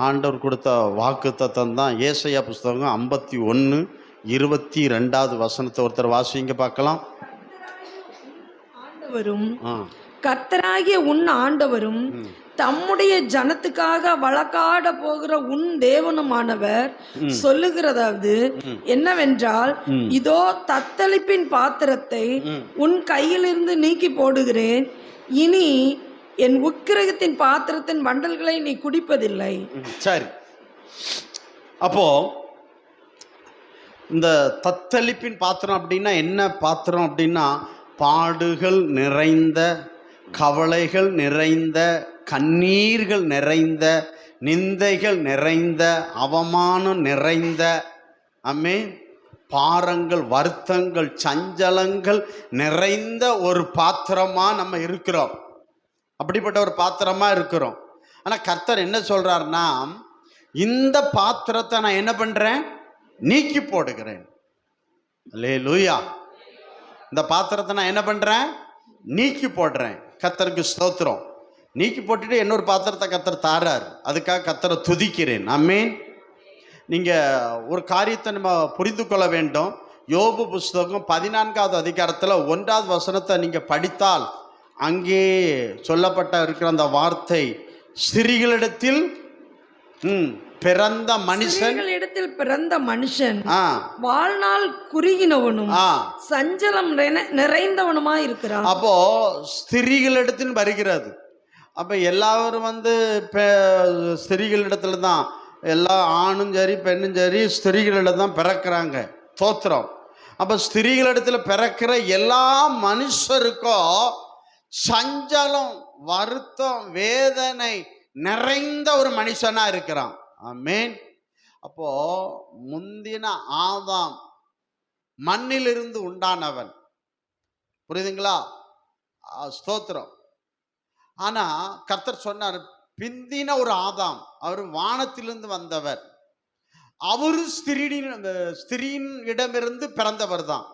ஆண்டவர் கொடுத்த வாக்கு தத்தம் தான். ஏசாயா புஸ்தகம் 51:22 வசனத்தை ஒருத்தர் வாசிங்க பார்க்கலாம். கர்த்தராகிய உன் ஆண்டவரும் தம்முடைய ஜனத்துக்காக வழக்காட போகிற உன் தேவனுமானவர் சொல்லுகிறதாவது என்னவென்றால், இதோ தத்தளிப்பின் பாத்திரத்தை உன் கையிலிருந்து நீக்கி போடுகிறேன், இனி என் உக்கிரகத்தின் பாத்திரத்தின் வண்டல்களை நீ குடிப்பதில்லை. சரி, அப்போ இந்த தத்தளிப்பின் பாத்திரம் அப்படின்னா என்ன பாத்திரம் அப்படின்னா, பாடுகள் நிறைந்த, கவலைகள் நிறைந்த, கண்ணீர்கள் நிறைந்த, நிந்தைகள் நிறைந்த, அவமானம் நிறைந்த, பாரங்கள், வருத்தங்கள், சஞ்சலங்கள் நிறைந்த ஒரு பாத்திரமா நம்ம இருக்கிறோம். அப்படிப்பட்ட ஒரு பாத்திரமா இருக்கிறோம். ஆனால் கர்த்தர் என்ன சொல்றாருன்னா, இந்த பாத்திரத்தை நான் என்ன பண்றேன், நீக்கி போடுகிறேன். அல்லேலூயா. இந்த பாத்திரத்தை நான் என்ன பண்றேன், நீக்கி போடுறேன். கர்த்தருக்கு ஸ்தோத்திரம். நீக்கி போட்டுட்டு இன்னொரு பாத்திரத்தை கர்த்தர் தாரார். அதுக்காக கர்த்தரை துதிக்கிறேன். ஆமென். நீங்க ஒரு காரியத்தை நம்ம புரிந்து கொள்ள வேண்டும். யோபு புஸ்தகம் 14வது அதிகாரத்தில் 1வது வசனத்தை நீங்க படித்தால் அங்கே சொல்லப்பட்ட இருக்கிற அந்த வார்த்தை, ஸ்திரீகளிடத்தில் பிறந்த மனுஷன் வாழ்நாள் குறுகினவனும் சஞ்சலம் நிறைந்தவனுமா இருக்கிறான். அப்போ ஸ்திரீகளிடத்தில் வருகிறது. அப்ப எல்லாரும் ஸ்திரீகளிடத்துல தான், எல்லா ஆணும் சரி பெண்ணும் சரி ஸ்திரீகளிடம் தான் பிறக்கிறாங்க. தோத்திரம். அப்ப ஸ்திரீகளிடத்துல பிறக்கிற எல்லா மனுஷருக்கும் சஞ்சலம், வருத்தம், வேதனை நிறைந்த ஒரு மனுஷனா இருக்கிறான். ஆமென். அப்போ முந்தின ஆதாம் மண்ணிலிருந்து உண்டானவன், புரியுதுங்களா? ஸ்தோத்திரம். ஆனா கர்த்தர் சொன்னார், பிந்தின ஒரு ஆதாம், அவர் வானத்திலிருந்து வந்தவர், அவரு ஸ்திரீயின் இடமிருந்து பிறந்தவர் தான்.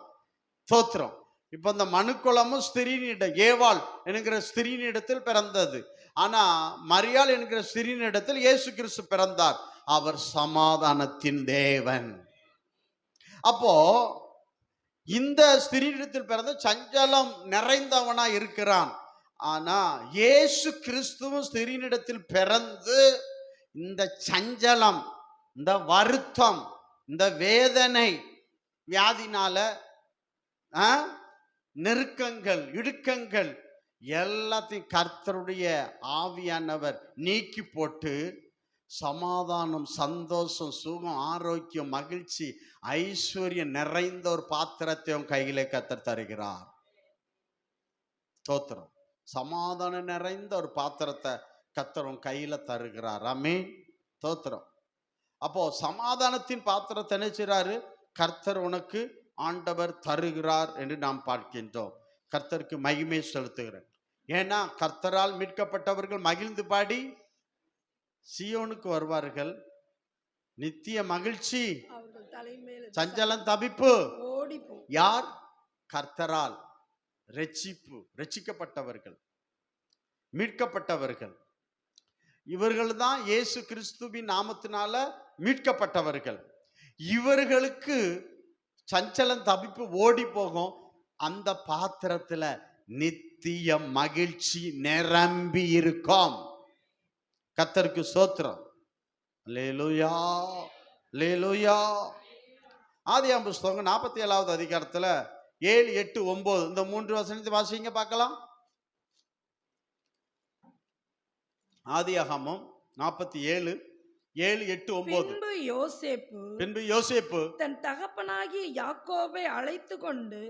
ஸ்தோத்திரம். இப்ப இந்த மனுக்குலமும் ஸ்திரீனிடம், ஏவாள் என்கிற ஸ்திரீனிடத்தில் பிறந்தது. ஆனா மரியாள் என்கிற ஸ்திரீனிடத்தில் இயேசு கிறிஸ்து பிறந்தார். அவர் சமாதானத்தின் தேவன். அப்போ இந்த ஸ்திரீனிடத்தில் பிறந்த சஞ்சலம் நிறைந்தவனா இருக்கிறான். ஆனா இயேசு கிறிஸ்துவும் ஸ்திரீனிடத்தில் பிறந்து இந்த சஞ்சலம், இந்த வருத்தம், இந்த வேதனை, வியாதினால நெருக்கங்கள், இடுக்கங்கள் எல்லாத்தையும் கர்த்தருடைய ஆவியானவர் நீக்கி போட்டு சமாதானம், சந்தோஷம், சுகம், ஆரோக்கியம், மகிழ்ச்சி, ஐஸ்வர்யம் நிறைந்த ஒரு பாத்திரத்தையும் கையிலே கர்த்தர் தருகிறார். ஸ்தோத்திரம். சமாதானம் நிறைந்த ஒரு பாத்திரத்தை கர்த்தரும் கையில தருகிறார். ஆமென். ஸ்தோத்திரம். அப்போ சமாதானத்தின் பாத்திரத்தை என்ன செய்றாரு, கர்த்தர் உனக்கு ஆண்டவர் தருகிறார் என்று நாம் பார்க்கின்றோம். கர்த்தருக்கு மகிமை செலுத்துகிறேன். ஏன்னா கர்த்தரால் மீட்கப்பட்டவர்கள் மகிழ்ந்து பாடி சீயோனுக்கு வருவார்கள். நித்திய மகிழ்ச்சி, சஞ்சலம் தவிப்பு. யார்? கர்த்தரால் ரட்சிக்கப்பட்டவர்கள், மீட்கப்பட்டவர்கள். இவர்கள் தான் இயேசு கிறிஸ்துவின் நாமத்தினால மீட்கப்பட்டவர்கள். இவர்களுக்கு சஞ்சலம் தவிப்பு ஓடி போகும். அந்த பாத்திரத்துல நித்திய மகிழ்ச்சி நிரம்பி இருக்கும். கர்த்தருக்கு ஸ்தோத்திரம். அல்லேலூயா, அல்லேலூயா. ஆதியாகமம் புஸ்தகம் 47வது அதிகாரத்துல 7, 8, 9 இந்த 3 வசனத்தை வாசிங்க பார்க்கலாம். ஆதியாகமம் 47, 7, 8, 9. பின்பு யோசேப்பு தன் தகப்பனாகிய யாக்கோபை அழைத்து கொண்டு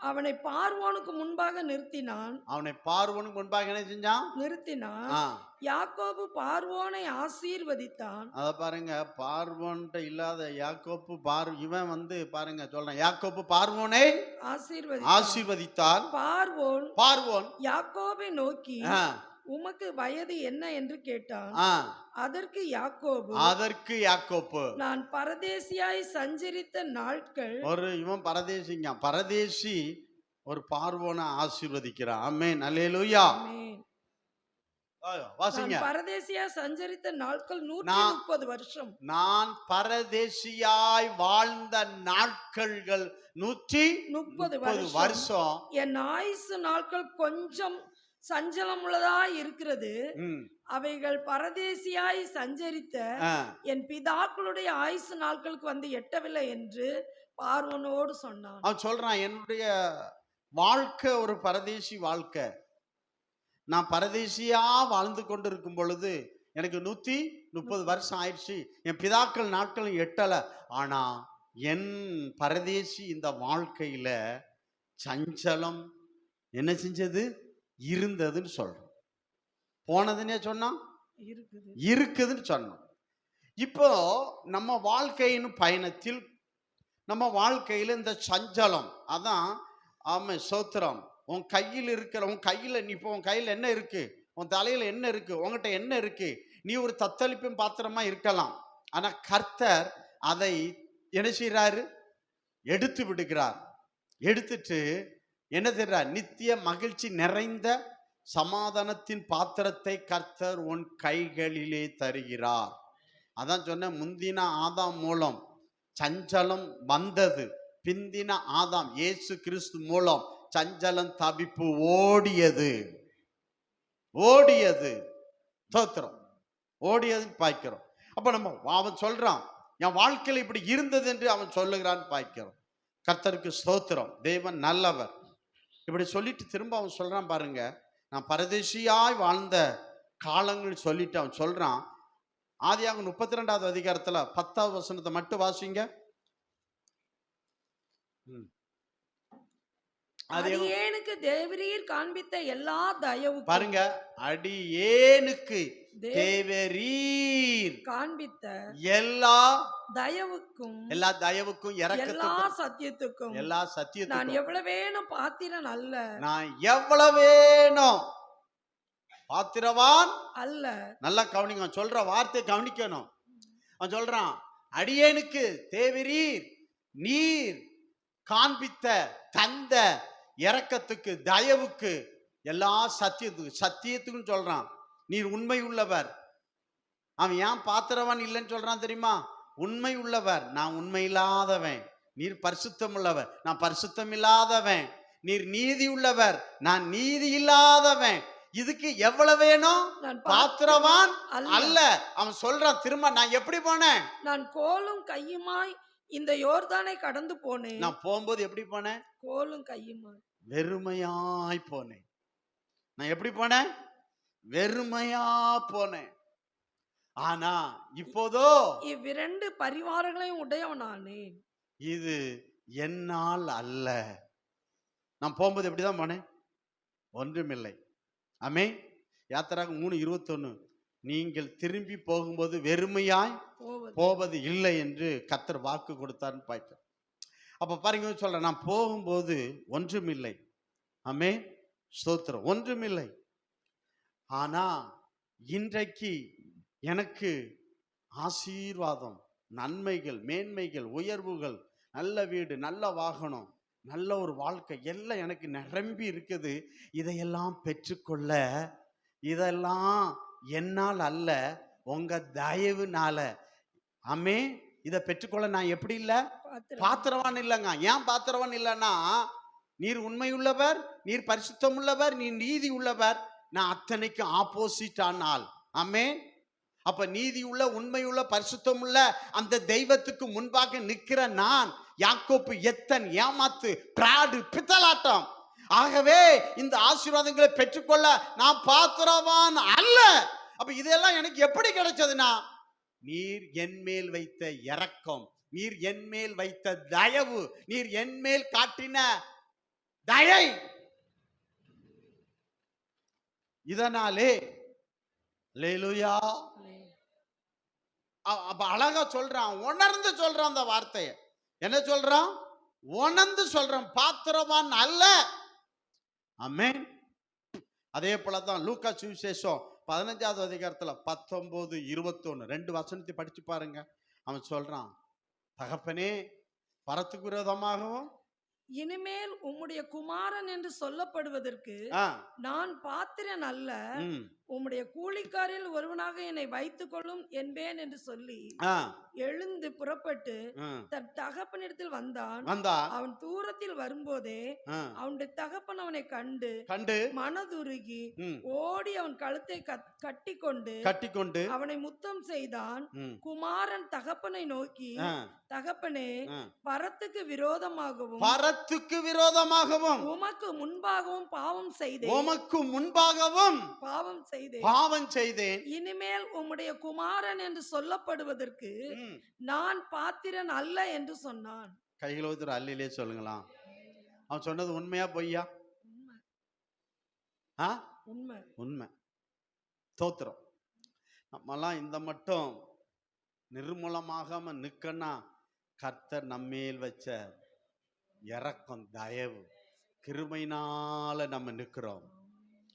அவனை பார்வோனுக்கு முன்பாக நிறுத்தினான். என்ன செஞ்சான்? நிறுத்தினான். யாக்கோபு பார்வோனை ஆசீர்வதித்தான். அத பாருங்க, பார்வோன்ட்ட இல்லாத யாக்கோப்பு இவன் பாருங்க சொல்றான், யாக்கோப்பு பார்வோனை ஆசீர்வதித்தான். பார்வோன் யாக்கோபை நோக்கி உமக்கு வயது என்ன என்று கேட்டான். அதற்கு யாக்கோபு நான் பரதேசியாய் சஞ்சரித்த நாட்கள். இவன் பரதேசி ஒரு பார்வோனை ஆசீர்வதிக்கிறான். ஆமென், அல்லேலூயா. வாசிங்க. நான் பரதேசியா சஞ்சரித்த நாட்கள் 130 வருஷம். நான் பரதேசியாய் வாழ்ந்த நாட்கள் 130 வருஷம். என் ஆயுசு நாட்கள் கொஞ்சம் சஞ்சலம் உள்ளதா இருக்கிறது. அவைகள் பரதேசியாய் சஞ்சரித்த என் பிதாக்களுடைய ஆயுசு நாட்களுக்கு வந்து எட்டவில்லை என்று பார்வோனோடு சொன்னான். அவன் சொல்றான், என்னுடைய வாழ்க்கை ஒரு பரதேசி வாழ்க்கை. நான் பரதேசியா வாழ்ந்து கொண்டு இருக்கும் பொழுது எனக்கு 130 வருஷம் ஆயிடுச்சு. என் பிதாக்கள் நாட்களும் எட்டல. ஆனா என் பரதேசி இந்த வாழ்க்கையில சஞ்சலம் என்ன செஞ்சது? இருந்ததுன்னு சொல்றோம். போனதுன்னே சொன்னான், இருக்குதுன்னு சொன்னோம். இப்போ நம்ம வாழ்க்கையின் பயணத்தில் நம்ம வாழ்க்கையில இந்த சஞ்சலம், அதான் ஆமை சோத்திரம். உன் கையில் இருக்கிற, உன் கையில நீ இப்போ உன் கையில் என்ன இருக்கு? உன் தலையில என்ன இருக்கு? உங்ககிட்ட என்ன இருக்கு? நீ ஒரு தத்தளிப்பும் பாத்திரமா இருக்கலாம். ஆனா கர்த்தர் அதை என்ன செய்யறாரு? எடுத்து விடுகிறார். எடுத்துட்டு என்ன செய்றார்? நித்திய மகிழ்ச்சி நிறைந்த சமாதானத்தின் பாத்திரத்தை கர்த்தர் உன் கைகளிலே தருகிறார். அதான் சொன்ன, முந்தின ஆதாம் மூலம் சஞ்சலம் வந்தது, பிந்தின ஆதாம் இயேசு கிறிஸ்து மூலம் சஞ்சலம் தவிப்பு ஓடியது. தோத்திரம் ஓடியது பாய்க்கிறோம். அப்ப நம்ம அவன் சொல்றான், என் வாழ்க்கையில் இப்படி இருந்தது என்று அவன் சொல்லுகிறான் பாய்க்கிறோம். கர்த்தருக்கு ஸ்தோத்திரம். தேவன் நல்லவர். இப்படி சொல்லிட்டு திரும்ப அவன் சொல்றான் பாருங்க, நான் பரதேசியாய் வாழ்ந்த காலங்கள் சொல்லிட்டு அவன் சொல்றான். ஆதியாகமம் 32வது அதிகாரத்துல 10வது வசனத்தை மட்டும் வாசிங்க. அடியேனுக்கு தேவரீர் காண்பித்த எல்லா தயவுக்கும், பாருங்க, அடியேனுக்கு தேவரீர் காண்பித்த எல்லா தயவுக்கும், இரக்கத்துக்கும், எல்லா சத்தியத்துக்கும் நான் எவ்வளவேனும் பாத்திரன் அல்ல, நான் எவ்வளவேனும் பாத்திரவான் அல்ல. நல்லா கவனிங்க, சொல்ற வார்த்தை கவனிக்கணும். அவன் சொல்றான், அடியேனுக்கு தேவரீர் நீர் காண்பித்த தந்த இரக்கத்துக்கு தயவுக்கு எல்லா சத்தியத்துக்கும் சொல்றான். நீர் உண்மை உள்ளவர். அவன் ஏன் பாத்திரவான் இல்லைன்னு சொல்றான் தெரியுமா? உண்மை உள்ளவர், நான் உண்மை இல்லாதவன். நீர் பரிசுத்தம் உள்ளவர், நான் பரிசுத்தம் இல்லாதவன். நீர் நீதி உள்ளவர், நான் நீதி இல்லாதவன். இதுக்கு எவ்வளவு வேணும்? பாத்திரவான் அல்ல. அவன் சொல்றான் திரும்ப, நான் எப்படி போனேன்? நான் கோலும் கையுமாய் இந்த யோர்தானை கடந்து போனேன். நான் போகும்போது எப்படி போனேன்? கோலும் கையுமாய் வெறுமையாய் போனேன். நான் எப்படி போனேன்? வெறுமையா போனேன். ஆனா இப்போதோ இவ்விரண்டு பரிவாரங்களையும் உடையவனானேன். இது என்னால் அல்ல. நான் போகும்போது எப்படிதான் போனேன்? ஒன்றுமில்லை. ஆமே. யாத்திராகமம் 3:21, நீங்கள் திரும்பி போகும்போது வெறுமையாய் போவது இல்லை என்று கர்த்தர் வாக்கு கொடுத்தார்னு பார்க்கிறோம். அப்ப பாருங்க, சொல்றேன், நான் போகும்போது ஒன்றுமில்லை. ஆமே, ஸ்தோத்திரம், ஒன்றுமில்லை. ஆனா இன்றைக்கு எனக்கு ஆசீர்வாதம், நன்மைகள், மேன்மைகள், உயர்வுகள், நல்ல வீடு, நல்ல வாகனம், நல்ல ஒரு வாழ்க்கை எல்லாம் எனக்கு நிரம்பி இருக்குது. இதையெல்லாம் பெற்றுக்கொள்ள, இதெல்லாம் என்னால் அல்ல, உங்க தயவுனால. ஆமே. இதை பெற்றுக்கொள்ள நான் எப்படி இல்லை? பாத்திரவான் இல்லைங்க. ஏன் பாத்திரவான் இல்லைன்னா, நீர் உண்மை உள்ளவர், நீர் பரிசுத்தம் உள்ளவர், நீர் நீதி உள்ளவர். நான் அத்தனைக்கு ஆப்போசிட் ஆனால். ஆமே. அப்ப நீதி உள்ள, உண்மை உள்ள, பரிசுத்தம் உள்ள அந்த தெய்வத்துக்கு முன்பாக நிற்கிற நான் யாக்கோப்பு எத்தன், ஏமாத்து, பிராடு, பித்தலாட்டம். ஆகவே இந்த ஆசீர்வாதங்களை பெற்றுக்கொள்ள நான் பாத்திரவான் அல்ல. அப்ப இதெல்லாம் எனக்கு எப்படி கிடைச்சதுன்னா, நீர் என் மேல் வைத்த இரக்கம், நீர் என் மேல் வைத்த தயவு, நீர் என் மேல் காட்டின தயை. இதனாலே அல்லேலூயா. அப்ப அழகா சொல்றான், உணர்ந்து சொல்றான் அந்த வார்த்தையை. என்ன சொல்றான்? உணர்ந்து சொல்றான், பாத்திரவான் அல்ல. ஆமென். அதே போலதான் லூக்கா சுவிசேஷம் 15வது அதிகாரத்துல 19, 21 2 வசனத்தை படிச்சு பாருங்க. அவன் சொல்றான், தகப்பனே, பரத்துக்கு விரோதமாகவும் இனிமேல் உம்முடைய குமாரன் என்று சொல்லப்படுவதற்கு நான் பாத்திரன் அல்ல. உம்முடைய கூலிக்காரில் ஒருவனாக என்னை வைத்துக் கொள்ளும் என்பேன் என்று சொல்லி ஆ, எழுந்து புறப்பட்டு ஆ. தன் தகப்பனிடத்தில் வந்தான். வந்தா அவன் தூரத்தில் வரும்போதே ஆ, அவனுடைய தகப்பன் அவனை கண்டு கண்டு மனதுருகி ம், ஓடி அவன் கழுத்தை கட்டிக்கொண்டு கட்டிக்கொண்டு அவனை முத்தம் செய்தான். ம், குமாரன் தகப்பனை நோக்கி, ஆ, தகப்பனே, ஆ. பரத்துக்கு விரோதமாகவும் பரத்துக்கு விரோதமாகவும் உமக்கு முன்பாகவும் பாவம் செய்தேன். உமக்கு முன்பாகவும் பாவம் செய்தேன். பாவம் செய்தேன். இனிமேல் உம்முடைய குமாரன் என்று சொல்லப்படுவதற்கு ம். நான் பாத்திரன் அல்ல என்று சொன்னான். கைகளை ஊத்துற அல்லிலே சொல்லுங்களாம். அவன் சொன்னது உண்மையா பொய்யா? உண்மை, ஆ, உண்மை. உண்மை. தோத்திரம். நம்மலாம் இந்த மட்டும் நிர்மூலமாகாம நிக்கன்னா கர்த்தர் நம்மேல் வச்ச இரக்கம், தயவு, கிருபையினால நம்ம நிக்கிறோம்.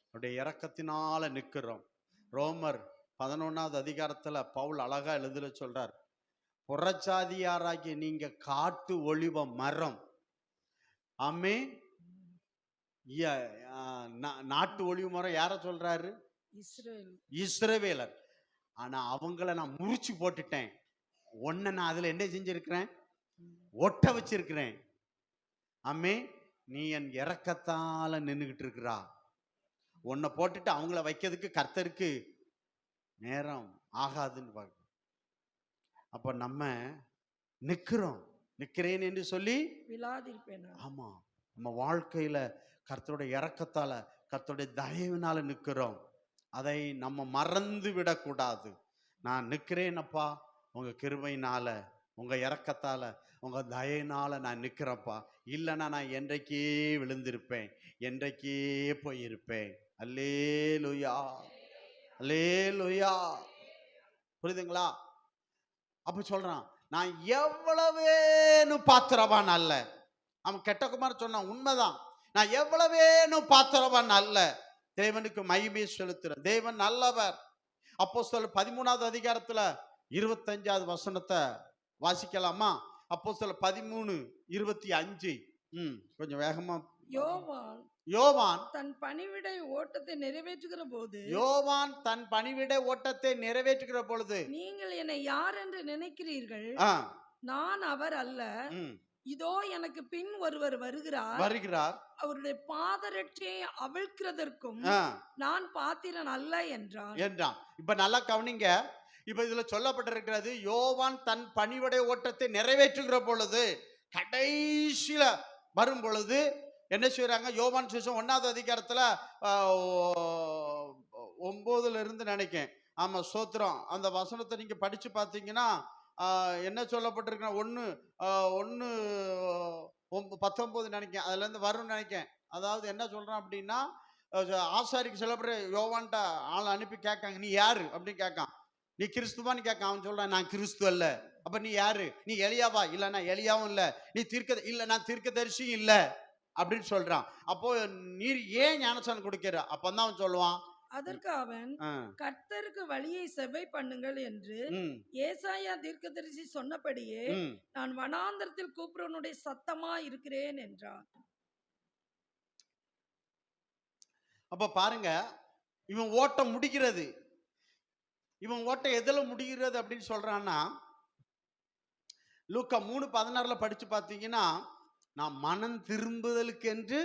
அவருடைய இரக்கத்தினால நிக்கிறோம். ரோமர் 11வது அதிகாரத்துல பவுல் அழகா எழுதுல சொல்றார், புறச்சாதியாராகிய நீங்க காட்டு ஒளிவ மரம். ஆமே. நாட்டு ஒளிவு மரம் யார சொல்றாரு? இஸ்ரவேல். இஸ்ரவேலர். ஆனா அவங்கள நான் முறிச்சு போட்டுட்டேன். ஒன்ன நான் அதுல என்ன செஞ்சிருக்கிறேன்? ஒட்ட வச்சிருக்கிறேன். ஆமே. நீ என் இரக்கத்தால நின்னுகிட்டு இருக்கிறா. உன்னை போட்டுட்டு அவங்கள வைக்கிறதுக்கு கர்த்தருக்கு நேரம் ஆகாதுன்னு பார்க்க. அப்ப நம்ம நிக்கிறேன் என்று சொல்லி விழாதிருப்பேன். ஆமா, நம்ம வாழ்க்கையில கர்த்தருடைய இரக்கத்தால, கர்த்தருடைய தயவினால நிக்கிறோம். அதை நம்ம மறந்து விடக்கூடாது. நான் நிக்கிறேனப்பா, உங்க கிருபையினால, உங்க இரக்கத்தால, உங்க தயவினால நான் நிக்கிறேன்ப்பா. இல்லைன்னா நான் என்றைக்கே விழுந்திருப்பேன், என்றைக்கே போயிருப்பேன். அல்லேலூயா, அல்லேலூயா. புரியுதுங்களா? அப்ப சொல்றான், நான் எவ்வளவேனு பாத்திரவான் அல்ல. அவன் கெட்ட குமார் சொன்னான், உண்மைதான். நான் எவ்வளவேனு பாத்திரவான் அல்ல. தேவனுக்கு மகிமை செலுத்துறேன். தேவன் நல்லவர். அப்போஸ்தலர் 13வது அதிகாரத்துல 25வது வசனத்தை வாசிக்கலாமா? அப்போஸ்தலர் 13:25. கொஞ்சம் வேகமா. யோவான் தன் பணிவிடை ஓட்டத்தை நிறைவேற்றுகிற போது, யோவான் தன் பணிவிடை ஓட்டத்தை நிறைவேற்றுகிற பொழுது, நீங்கள் என்னை யார் என்று நினைக்கிறீர்கள்? நான் அவர் அல்ல. இதோ எனக்கு பின் ஒருவர் வருகிறார். அவருடைய பாதரட்சியை அவிழ்க்கிறதற்கும் நான் பாத்திரன் அல்ல என்றான். இப்ப நல்லா கவனிங்க. இப்ப இதுல சொல்லப்பட்டிருக்கிறது, யோவான் தன் பணிவிடை ஓட்டத்தை நிறைவேற்றுகிற பொழுது, கடைசியில வரும் பொழுது என்ன செய்யறாங்க? யோவான் சுவிசேஷம் 1வது அதிகாரத்துல 9ல இருந்து நினைக்கேன். ஆமா, ஸ்தோத்திரம். அந்த வசனத்தை நீங்க படிச்சு பார்த்தீங்கன்னா என்ன சொல்லப்பட்டிருக்குன்னா 1:19 நினைக்கேன். அதுல இருந்து வரும்னு நினைக்கேன். அதாவது என்ன சொல்றான் அப்படின்னா, ஆசாரிக்கு சொல்லப்படுற யோவான்ட்ட ஆளை அனுப்பி கேட்காங்க, நீ யாரு அப்படின்னு கேட்கான். நீ கிறிஸ்துவான்னு கேட்க. அவன் சொல்றான், நான் கிறிஸ்து அல்ல. அப்ப நீ யாரு? நீ எலியாவா? இல்ல, நான் எலியாவும் இல்ல. நீ இல்ல, நான் தீர்க்கதரிசியும் இல்ல அப்படின்னு சொல்றான். அப்போ நீர் ஏன் ஞானஸ்நானம் கொடுக்கிற? அப்பதான் அவன் சொல்லுவான், அதற்கு அவன், கர்த்தருக்கு வழியை செவ்வை பண்ணுங்கள் என்று ஏசாயா தீர்க்கதரிசி சொன்னபடியே நான் வனாந்தரத்தில் கூப்பிடுவனுடைய சத்தமா இருக்கிறேன் என்றான். அப்ப பாருங்க, இவன் ஓட்டம் முடிகிறது. இவன் ஓட்டம் எதுல முடிகிறது அப்படின்னு சொல்றான்னா, லூக்கா 3:16 படிச்சு பார்த்தீங்கன்னா, நான் மனம் திரும்புதலுக்கு என்று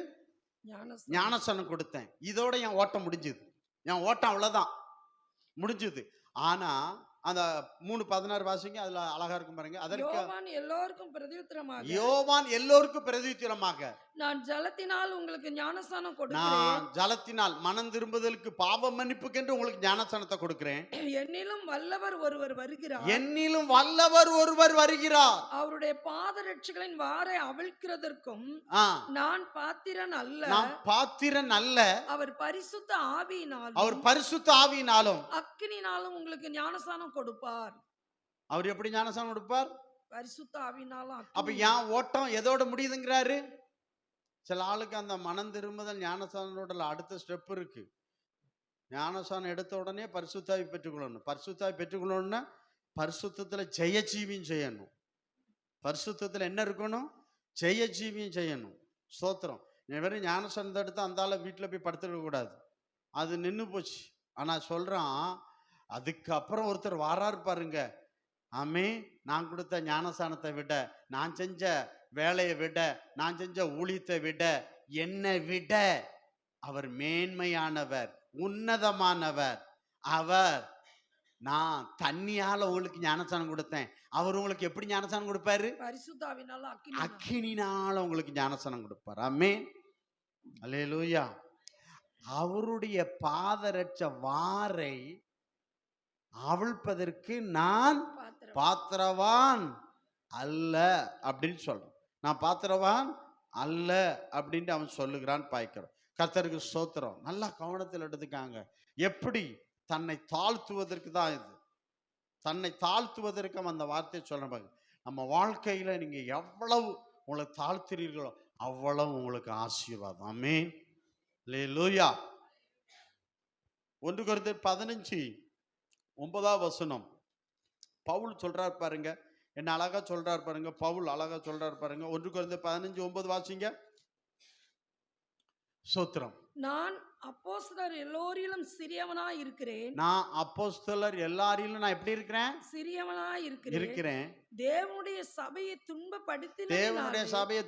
ஞானஸ்நானம் கொடுத்தேன். இதோட என் ஓட்டம் முடிஞ்சது. என் ஓட்டம் அவ்வளவுதான், முடிஞ்சது. ஆனா அந்த 3:16 வாசிங்க, அதுல அழகா இருக்கும் பாருங்க. அதற்கு யோவான் எல்லோருக்கும் பிரதியுத்தரமாக நான் ஜலத்தினால் உங்களுக்கு ஞானஸ்நானம் கொடுக்கிறேன். நான் ஜலத்தினால் மனம் திரும்புதலுக்கு, பாவ மன்னிப்புக்கு என்று உங்களுக்கு ஞானஸ்நானத்தை கொடுக்கிறேன். என்னிலும் வல்லவர் ஒருவர் வருகிறார். அவருடைய பாதரட்சிகளின் வாரை அவிழ்க்கிறதற்கும் நான் பாத்திரன் அல்ல. அவர் பரிசுத்த ஆவியினாலும் அக்கினினாலும் உங்களுக்கு ஞானஸ்நானம் கொடுப்பார். அவர் எப்படி ஞானஸ்நானம் கொடுப்பார்? பரிசுத்த ஆவியினாலும். அப்ப என் ஓட்டம் எதோட முடியுதுங்கிறாரு? சில ஆளுக்கு அந்த மனம் திரும்புதல் ஞானஸ்நானத்தோட அடுத்த ஸ்டெப் இருக்கு. ஞானஸ்நானம் எடுத்த உடனே பரிசுத்தாவி பெற்றுக்கொள்ளணும். பரிசுத்தாவி பெற்றுக்கொள்ளணும்னா பரிசுத்தத்துல ஜெயஜீவியம் செய்யணும். பரிசுத்தத்துல என்ன இருக்கணும்? ஜெயஜீவியம் செய்யணும். ஸ்தோத்திரம். வெறும் ஞானஸ்நானத்தை எடுத்து அந்த ஆளை வீட்டுல போய் படுத்துக்க கூடாது. அது நின்று போச்சு. ஆனா சொல்றான், அதுக்கப்புறம் ஒருத்தர் வாராரு பாருங்க. ஆமே, நான் கொடுத்த ஞானஸ்தானத்தை விட, நான் செஞ்ச வேலையை விட, நான் செஞ்ச ஊழியத்தை விட, என்னை விட அவர் மேன்மையானவர், உன்னதமானவர். அவர், நான் தண்ணியால உங்களுக்கு ஞானஸ்தானம் கொடுத்தேன், அவர் உங்களுக்கு எப்படி ஞானஸ்தானம் கொடுப்பாரு? பரிசுத்தாவினால, அக்கினினால உங்களுக்கு ஞானஸ்தானம் கொடுப்பார். ஆமென், அல்லேலூயா. அவருடைய பாதரட்ச வாரை அவிழ்ப்பதற்கு நான் பாத்திரவான் அல்ல அப்படின்னு சொல்றான். நான் பாத்திரவான் அல்ல அப்படின்னு அவன் சொல்லுகிறான் பாய்க்கிறோம். கர்த்தருக்கு ஸ்தோத்திரம். நல்லா கவனத்தில் எடுத்துக்காங்க. எப்படி தன்னை தாழ்த்துவதற்கு தான் இது. தன்னை தாழ்த்துவதற்கு அந்த வார்த்தையை சொல்றாங்க. நம்ம வாழ்க்கையில நீங்க எவ்வளவு உங்களை தாழ்த்துறீர்களோ அவ்வளவு உங்களுக்கு ஆசீர்வாதம். ஆமென், அல்லேலூயா. 1 கொரிந்தியர் 15:9 பவுல் சொல்றார் பாருங்க. என்ன அழகா சொல்றார் பாருங்க. பவுல் அழகா சொல்றார் பாருங்க. 1 கொரிந்தியர் 15:9 வாசிங்க. சோத்திரம். நான் அப்போஸ்தலர் எல்லோரிலும் சிறியவனாய் இருக்கிறேன். நான் அப்போஸ்தலர் எல்லாரிலும் நான் எப்படி இருக்கிறேன்? சிறியவனாய் இருக்கிறேன். தேவனுடைய சபையை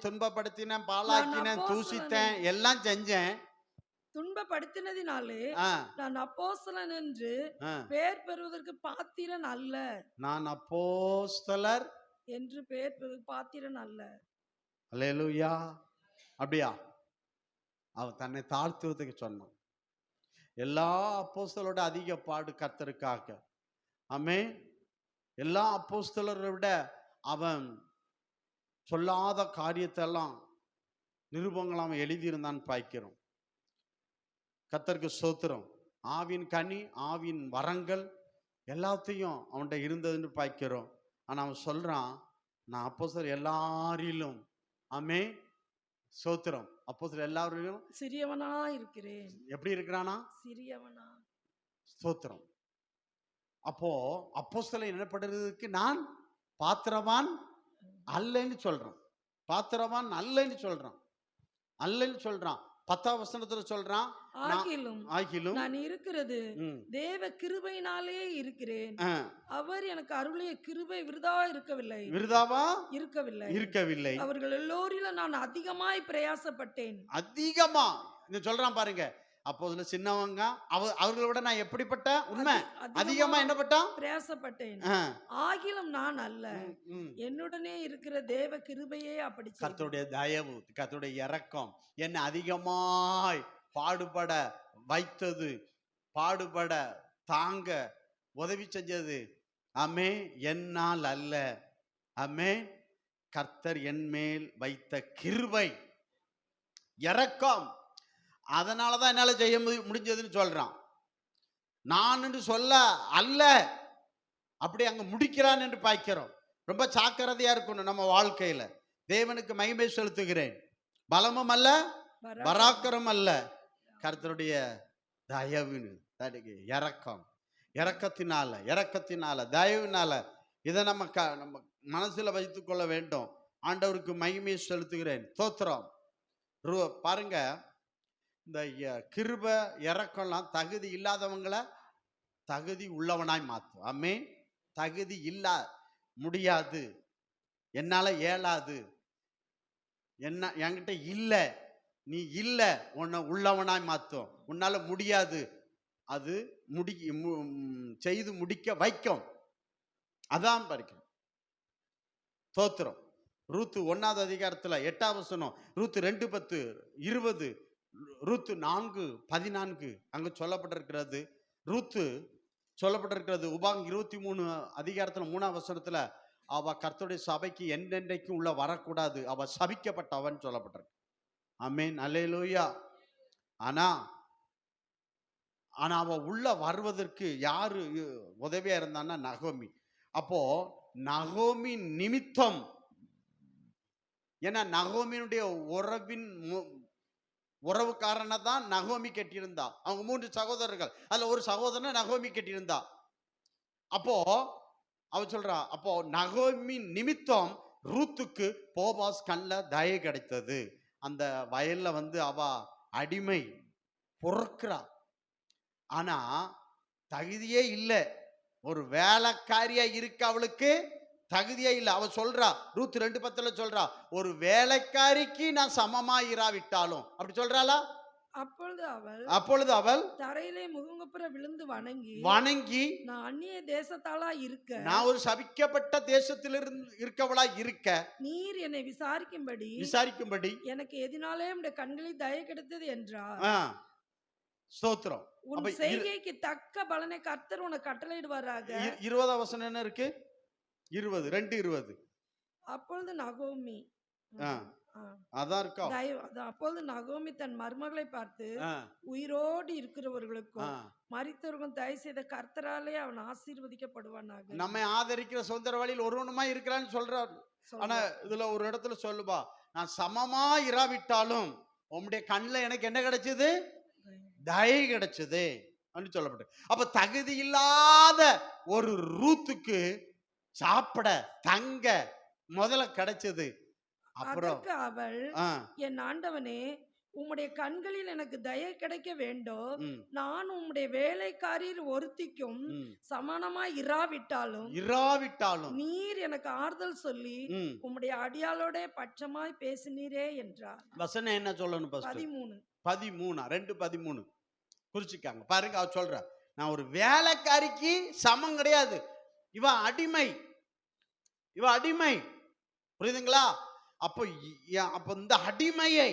துன்பப்படுத்தினேன், பாழாக்கினேன், தூசித்தேன், எல்லாம் செஞ்சேன். துன்பப்படுத்தினதினாலே நான் அப்போஸ்தலன் என்று பெயர் பெறுவதற்கு பாத்திரன் அல்ல. நான் அப்போஸ்தலர் என்று பெயர் பெறுவதற்கு பாத்திரன் அல்ல. அல்லேலூயா. அப்படியா? அவன் தன்னை தாழ்த்துவதற்கு சொன்னான். எல்லா அப்போஸ்தலரோட அதிக பாடு கர்த்தருக்காக. ஆமென். எல்லா அப்போஸ்தலரை விட அவன் சொல்லாத காரியத்தெல்லாம் நிருபங்கள் அவன் எழுதியிருந்தான் பாய்க்கிறோம். கர்த்தருக்கு ஸ்தோத்திரம். ஆவின் கனி, ஆவின் வரங்கள் எல்லாத்தையும் அவன்கிட்ட இருந்ததுன்னு பாய்க்கிறோம். ஆனா அவன் சொல்றான், நான் அப்போஸ்தலர் எல்லாரிலும், ஆமென், ஸ்தோத்திரம், அப்போஸ்தலர் எல்லாரிலும் சிறியவனா இருக்கிறேன். எப்படி இருக்கிறானா? சிறியவனா. ஸ்தோத்திரம். அப்போ அப்போஸ்தலன் என்னப்படுறதுக்கு நான் பாத்திரவான் அல்லன்னு சொல்றான். பாத்திரவான் அல்லன்னு சொல்றான். அல்லன்னு சொல்றான். 10ஆம் வசனத்துல சொல்றான், ஆகிலும் நான் இருக்கிறது தேவ கிருபையினாலே இருக்கிறேன். அவர் எனக்கு அருளிய கிருபை விருதாவா இருக்கவில்லை. அவர்கள் எல்லோரிலும் நான் அதிகமாய் பிரயாசப்பட்டேன். அதிகமா சொல்றான் பாருங்க. அப்போதுல சின்னவங்க அவர்களை விட நான் எப்படிப்பட்ட உண்மை அதிகமா என்னப்பட்டான்? பிரயாசப்பட்டேன். ஆகிலும் நான் அல்ல, என்னுடனே இருக்கிற தேவ கிருபையே அப்படி. கர்த்தருடைய தயவு, கர்த்தருடைய இரக்கம் என்ன அதிகமாய் பாடுபட வைத்தது, பாடுபட தாங்க உதவி செஞ்சது. ஆமே, என்னால் அல்ல. ஆமே, கர்த்தர் என் மேல் வைத்த கிருபை, இரக்கம், அதனாலதான் என்னால செய்ய முடிஞ்சதுன்னு சொல்றான். நான் என்று சொல்ல அல்ல, அப்படி அங்க முடிக்கிறான் என்று பார்க்கிறோம். ரொம்ப ஜாக்கிரதையா இருக்கணும் நம்ம வாழ்க்கையில. தேவனுக்கு மகிமை செலுத்துகிறேன், பலமும் அல்ல, பராக்கிரம் அல்ல, கர்த்தருடைய தயவு, இரக்கம், இரக்கத்தினால தயவினால. இதை நம்ம மனசுல வைத்துக் கொள்ள வேண்டும். ஆண்டவருக்கு மகிமை செலுத்துகிறேன். ஸ்தோத்திரம். பாருங்க, இந்த கிருப இரக்கம்லாம் தகுதி இல்லாதவங்களை தகுதி உள்ளவனாய் மாற்றும். ஆமே, தகுதி இல்ல, முடியாது, என்னால இயலாது, என்ன என்கிட்ட இல்ல, நீ இல்ல, உன்னை உள்ளவனாய் மாற்றும். உன்னால முடியாது, அது செய்து முடிக்க வைக்கும். அதான் படிக்கும். ஸ்தோத்திரம். ரூத்து 1ஆவது அதிகாரத்துல 8ஆம் வசனம், ரூத்து 2:10, 20, ரூத்து 4:14 அங்கு சொல்லப்பட்டிருக்கிறது. ரூத்து சொல்லப்பட்டிருக்கிறது. உபாகம் 23 அதிகாரத்துல 3ஆம் வசனத்துல அவ கர்த்தருடைய சபைக்கு என்றென்றைக்கும் உள்ள வரக்கூடாது, அவ சபிக்கப்பட்டவன் சொல்லப்பட்டிருக்கு. ஆமென், அல்லேலூயா. ஆனா அவ உள்ள வருவதற்கு யாரு உதவியா இருந்தான்னா நகோமி. அப்போ நகோமி நிமித்தம், ஏன்னா நகோமியினுடைய உறவுக்காரனை தான் நகோமி கட்டியிருந்தா. அவங்க 3 சகோதரர்கள், அதுல ஒரு சகோதரனை நகோமி கட்டியிருந்தா. அப்போ அவ சொல்றா, அப்போ நகோமி நிமித்தம் ரூத்துக்கு போபாஸ் கண்ணில் தயை கிடைத்தது. அந்த வயல்ல அவ அடிமை பொறுக்கிறா. ஆனா தகுதியே இல்லை. ஒரு வேலைக்காரியா இருக்க அவளுக்கு தகுதியே இல்லை. அவ சொல்றா, ரூத் 2:10 சொல்றா, ஒரு வேலைக்காரிக்கு நான் சமமா இராவிட்டாலும், அப்படி சொல்றாளா? அப்பொழுது அவள் தரையிலே முகங்குப்புற விழுந்து வணங்கி நான் அந்நிய தேசத்தாளா இருக்க, நான் ஒரு சபிக்கப்பட்ட தேசத்திலிருந்து இருக்கவளா இருக்க, நீர் என்னை விசாரிக்கும்படி எனக்கு எதினாலே உம்முடைய கண்களில் தயை கிடைத்தது என்றார். ஸ்தோத்திரம். உன் செய்கைக்கு தக்க பலனை கர்த்தர் உனக்கு கட்டளையிடுவாராக. 20ஆம் வசனம் என்ன இருக்கு? 20, 2:20. அப்பொழுது நகோமி அதான் இருக்கா? அப்பொழுது நகோமி தன் மருமகளை பார்த்து, உயிரோடு இருக்கிறவர்களுக்கும் மரித்தவர்களுக்கும் தயவு செய்த கர்த்தராலே அவன் ஆசீர்வதிக்கப்படுவானாக. நம்மை ஆதரிக்கிற சுதந்திரவாளியில் ஒருவனுமா இருக்கிறான்னு சொல்றார். ஆனா இதுல ஒரு இடத்துல சொல்லுவா, நான் சமமா இராவிட்டாலும் உம்முடைய கண்ணுல எனக்கு என்ன கிடைச்சது? தயை கிடைச்சது அப்படின்னு சொல்லப்பட்டு. அப்ப தகுதி இல்லாத ஒரு ரூத்துக்கு சாப்பிட தங்க முதல்ல கிடைச்சது. அப்புறம் அவள், என் ஆண்டவனே, உம்முடைய கண்களில் எனக்கு தயை கிடைக்க வேண்டும். நான் உம்முடைய வேலைக்காரர் ஒருத்திக்கும் சமானமாய் இராவிட்டாலும் நீர் எனக்கு ஆறுதல் சொல்லி உம்முடைய அடியாளோட பட்சமாய் பேசினீரே என்றார். வசனம் என்ன சொல்லணும்? 13 2:13 குறிச்சிக்காங்க பாருங்க. அவ சொல்ற, நான் ஒரு வேலைக்காரிக்கு சமம் கிடையாது, இவ அடிமை. புரியுதுங்களா? அப்போ இந்த அடிமையை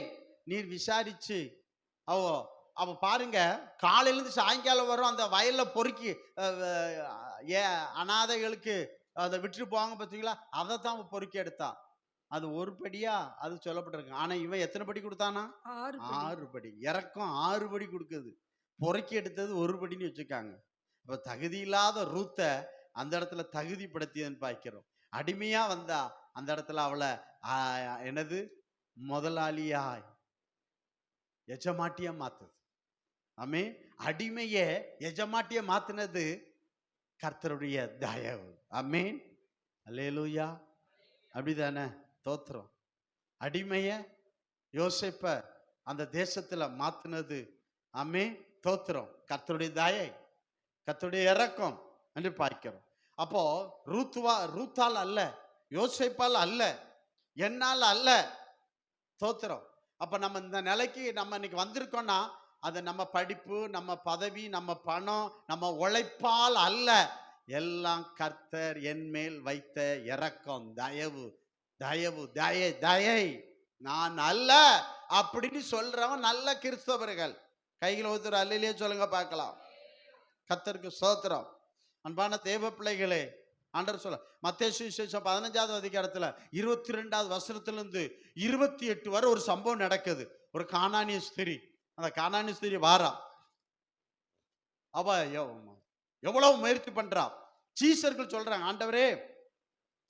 நீர் விசாரிச்சு, அவ பாருங்க, காலையில இருந்து சாயங்காலம் வரும் அந்த வயல்ல பொறுக்கி அனாதைகளுக்கு அதை விட்டு போவாங்க பார்த்தீங்களா, அதை தான் அவ பொறுக்கி எடுத்தா. அது ஒரு படியா அது சொல்லப்பட்டிருக்கு. ஆனா இவன் எத்தனை படி கொடுத்தானா? 6 படி. இறக்கம் 6 படி கொடுக்குது. பொறுக்கி எடுத்தது 1 படின்னு வச்சுக்காங்க. இப்ப தகுதி இல்லாத ரூத்தை அந்த இடத்துல தகுதிப்படுத்தியதுன்னு பார்க்கிறோம். அடிமையா வந்தா அந்த இடத்துல அவளை என்னது முதலாளியாய் எஜமாட்டியா மாத்துது. ஆமே, அடிமைய எஜமாட்டியா மாத்தினது கர்த்தருடைய தயவு. ஆமேன், அல்லேலூயா. அப்படிதானே? தோத்திரம். அடிமைய யோசேப்ப அந்த தேசத்துல மாத்தினது, ஆமே, தோத்திரம், கர்த்தருடைய தயை, கர்த்தருடைய இரக்கம் என்று பார்க்கிறோம். அப்போ ரூத்தால் அல்ல, யோசேப்பால் அல்ல, என்னால் அல்ல. தோத்திரம். அப்ப நம்ம இந்த நிலைக்கு நம்ம இன்னைக்கு வந்திருக்கோம்னா அது நம்ம படிப்பு, நம்ம பதவி, நம்ம பணம், நம்ம உழைப்பால் அல்ல. எல்லாம் கர்த்தர் என் மேல் வைத்த இரக்கம், தயை. நான் அல்ல அப்படின்னு சொல்றவன் நல்ல கிறிஸ்தவர்கள். கையில் ஒருத்தர் அல்லையே சொல்லுங்க பார்க்கலாம். கர்த்தருக்கு ஸ்தோத்திரம். அன்பான தேவ பிள்ளைகளே, ஆண்டவர் சொல்ல மத்தேயு சுவிசேஷம் 15வது அதிகாரத்துல 22வது வசனத்திலிருந்து 28 வரை ஒரு சம்பவம் நடக்குது. ஒரு கானானிய ஸ்திரீ, அந்த கானானிய ஸ்திரீ வாரா. அவ எவ்வளவு முயற்சி பண்றா. சீசர்கள் சொல்றாங்க, ஆண்டவரே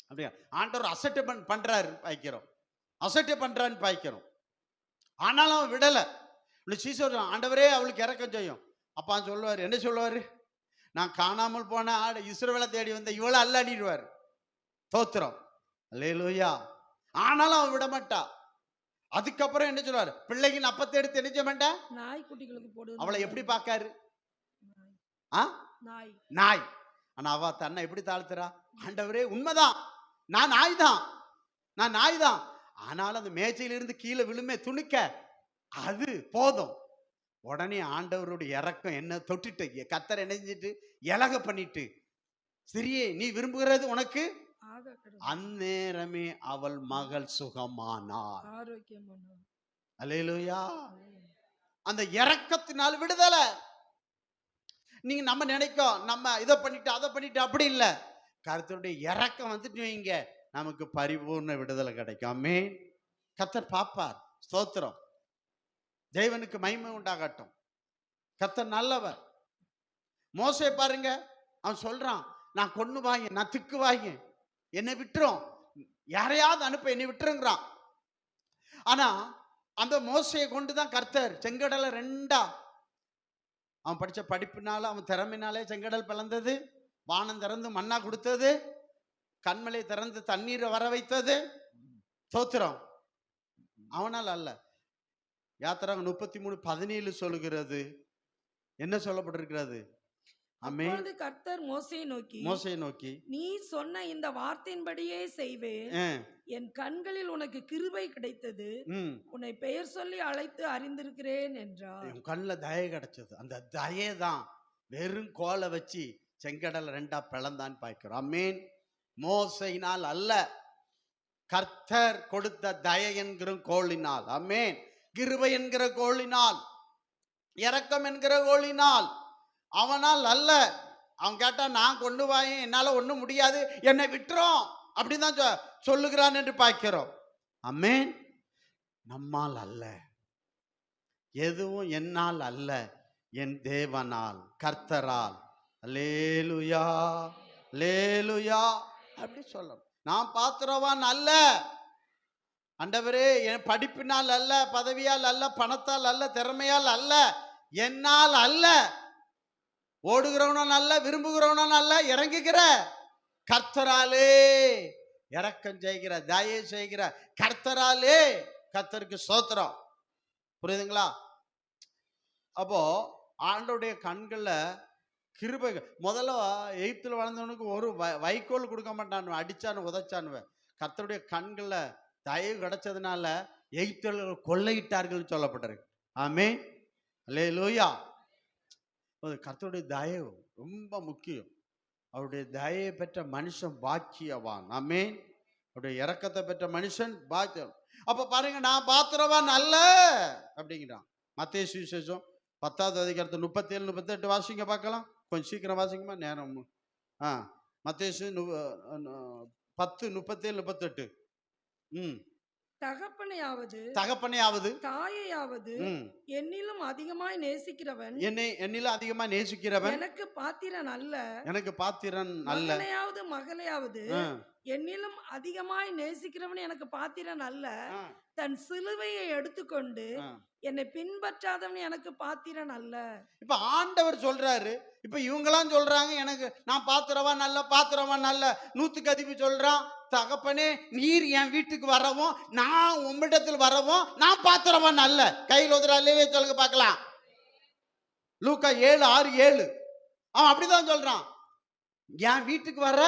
அப்படியா, ஆண்டவர் அசட்டை பண்றான்னு பாய்க்கிறோம். ஆனாலும் அவன் விடல. சீசர், ஆண்டவரே அவளுக்கு இறக்கம் செய்யும். அப்பா சொல்லுவாரு, என்ன சொல்லுவாரு? நான் காணாமல் போன ஆடு இஸ்ரவேலை தேடி வந்த இவளை அல்லாடிடுவார். தோத்திரம், அல்லேலூயா. ஆனாலும் அவன் விட மாட்டா. அதுக்கப்புறம் என்ன சொல்லுவாரு? பிள்ளைக்கு அப்பத்தை எடுத்து என்ன செய்ய மாட்டா? நாய்க்குட்டிகளுக்கு போடு. அவளை எப்படி பாக்காரு? நாய். ஆனா அவ தன்னை எப்படி தாழ்த்துறா? ஆண்டவரே உண்மைதான், நான் நாய் தான். ஆனாலும் அந்த மேஜையிலிருந்து கீழே விழுமே துணிக்க, அது போதும். உடனே ஆண்டவருடைய இறக்கம் என்ன தொட்டுட்டு, கர்த்தர் என்ன செஞ்சிட்டு, இலக பண்ணிட்டு, சிறியே நீ விரும்புகிறது உனக்கு, அந்நேரமே அவள் மகள் சுகமானாள். அல்லேலூயா. அந்த இறக்கத்தினால் விடுதலை. நீங்க நம்ம நினைக்கும் நம்ம இதை பண்ணிட்டு அதை பண்ணிட்டு, அப்படி இல்லை. கர்த்தருடைய இறக்கம் வந்துட்டு வைங்க, நமக்கு பரிபூர்ண விடுதலை கிடைக்கும். ஆமென். கர்த்தர் பாப்பார். ஸ்தோத்திரம். தேவனுக்கு மகிமை உண்டாகட்டும். கர்த்தர் நல்லவர். மோசே பாருங்க, அவன் சொல்றான், நான் கொன்னு வாங்க, நான் திக்கு வாங்க, என்னை விட்டுரும், யாரையாவது அனுப்ப என்னை விட்டுருங்கிறான். ஆனா அந்த மோசையை கொண்டுதான் கர்த்தர் செங்கடலை 2 அவன் படிச்ச படிப்பினால, அவன் திறமையினாலே செங்கடல் பிளந்தது, வானம் திறந்து மண்ணா கொடுத்தது, கண்மலை திறந்து தண்ணீரை வர வைத்தது. தோத்திரம். அவனால் அல்ல. யாத்திராங்க 33:17 சொல்லுகிறது. என்ன சொல்லப்பட்டிருக்கிறது? அப்பொழுது கர்த்தர் மோசேயை நோக்கி நீ சொன்ன இந்த வார்த்தையின்படியே செய்வேன், என் கண்களில் உனக்கு கிருபை கிடைத்தது, உன்னை பெயர் சொல்லி அழைத்து அறிந்திருக்கிறேன் என்றார். என் கண்ணில் தயை கிடைச்சது. அந்த தயை தான் வெறும் கோலை வச்சு செங்கடலை 2 பிளந்தான் பார்க்கிறோம். ஆமென். மோசையினால் அல்ல, கர்த்தர் கொடுத்த தயை என்கிற கோலினால். ஆமென். கிருபை என்கிற கோலினால், இரக்கம் என்கிற கோலினால், அவனால் அல்ல. அவன் கேட்டா நான் கொண்டு வாயேன், என்னால ஒண்ணும் முடியாது, என்னை விட்டுறோம் அப்படின்னு தான் சொல்லுகிறான் என்று பார்க்கிறோம். ஆமென். நம்மால் அல்ல, எதுவும் என்னால் அல்ல, என் தேவனால், கர்த்தரால். அல்லேலூயா, அல்லேலூயா அப்படி சொல்லணும். நான் பாத்திரவான் அல்ல ஆண்டவரே, என் படிப்பினால் அல்ல, பதவியால் அல்ல, பணத்தால் அல்ல, திறமையால் அல்ல, என்னால் அல்ல, ஓடுகிறவனும் அல்ல, விரும்புகிறவனும் அல்ல, இறங்குகிற கர்த்தராலே, இரக்கம் செய்கிற, தயை செய்கிற கர்த்தராலே. கர்த்தருக்கு ஸ்தோத்திரம். புரியுதுங்களா? அப்போ ஆண்டவருடைய கண்கள்ல கிருபை. முதல்ல 8th வளர்ந்தவனுக்கு ஒரு வைக்கோல் கொடுக்க மாட்டான், அடிச்சான்னு உதைச்சானுவ. கர்த்தருடைய கண்கள்ல தயவு கிடைச்சதுனால 8th கொள்ளையிட்டார்கள் சொல்லப்பட்டிருக்கு. ஆமென். அல்லேலூயா. கர்த்தருடைய தயவு ரொம்ப முக்கியம். அவருடைய தயவை பெற்ற மனுஷன் பாக்கியவான். ஆமென். அவருடைய இரக்கத்தை பெற்ற மனுஷன் பாக்கியம். அப்ப பாருங்க, நான் பாத்திரவான் அல்ல அப்படிங்கிறான். மத்தேயு சுவிசேஷம் 10th அதிகாரத்தை 37, 38 வாசிங்க பார்க்கலாம். கொஞ்சம் சீக்கிரம் வாசிங்கம்மா, நேரம். மத்தேயு 10, 37, 38. தகப்பனையாவது தாயையாவது என்னிலும் அதிகமாய் நேசிக்கிறவன் எனக்கு பாத்திரன் அல்ல. மகளையாவது என்னிலும் அதிகமாய் நேசிக்கிறவன் எனக்கு பாத்திரன் அல்ல. தன் சிலுவையை எடுத்துக்கொண்டு என்னை பின்பற்றாதவன் எனக்கு பாத்திரன் அல்ல. இப்ப ஆண்டவர் சொல்றாரு. இப்ப இவங்கெல்லாம் சொல்றாங்க, எனக்கு நான் பாத்திரவான் நல்ல, பாத்திரவான் நல்ல. 100க்கு அதிபதி சொல்றான், தகப்பனே நீர் என் வீட்டுக்கு வரவும், நான் உம்மிடத்தில் வரவும் நான் பாத்திரவான் அல்ல. கையில் உதறாலே சொல்லுங்க பார்க்கலாம். லூக்கா 7, 6, 7. அவன் அப்படிதான் சொல்றான். என் வீட்டுக்கு வர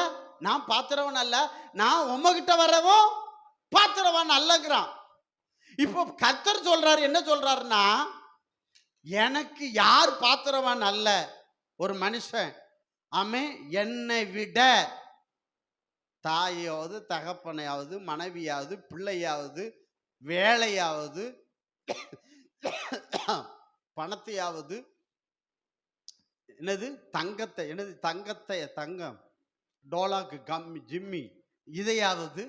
நான் பாத்திரவான் அல்ல, நான் உம்மகிட்ட வரவும் பாத்திரவான் அல்லங்கிறான். இப்போ கர்த்தர் சொல்றாரு, என்ன சொல்றாருன்னா, எனக்கு யார் பாத்திரவான் அல்ல? ஒரு மனுஷன். அவன் என்னை விட தாயாவது, தகப்பனையாவது, மனைவியாவது, பிள்ளையாவது, வேலையாவது, பணத்தையாவது, தங்கம், டோலாக்கு, கம்மி, ஜிம்மி, இதையாவது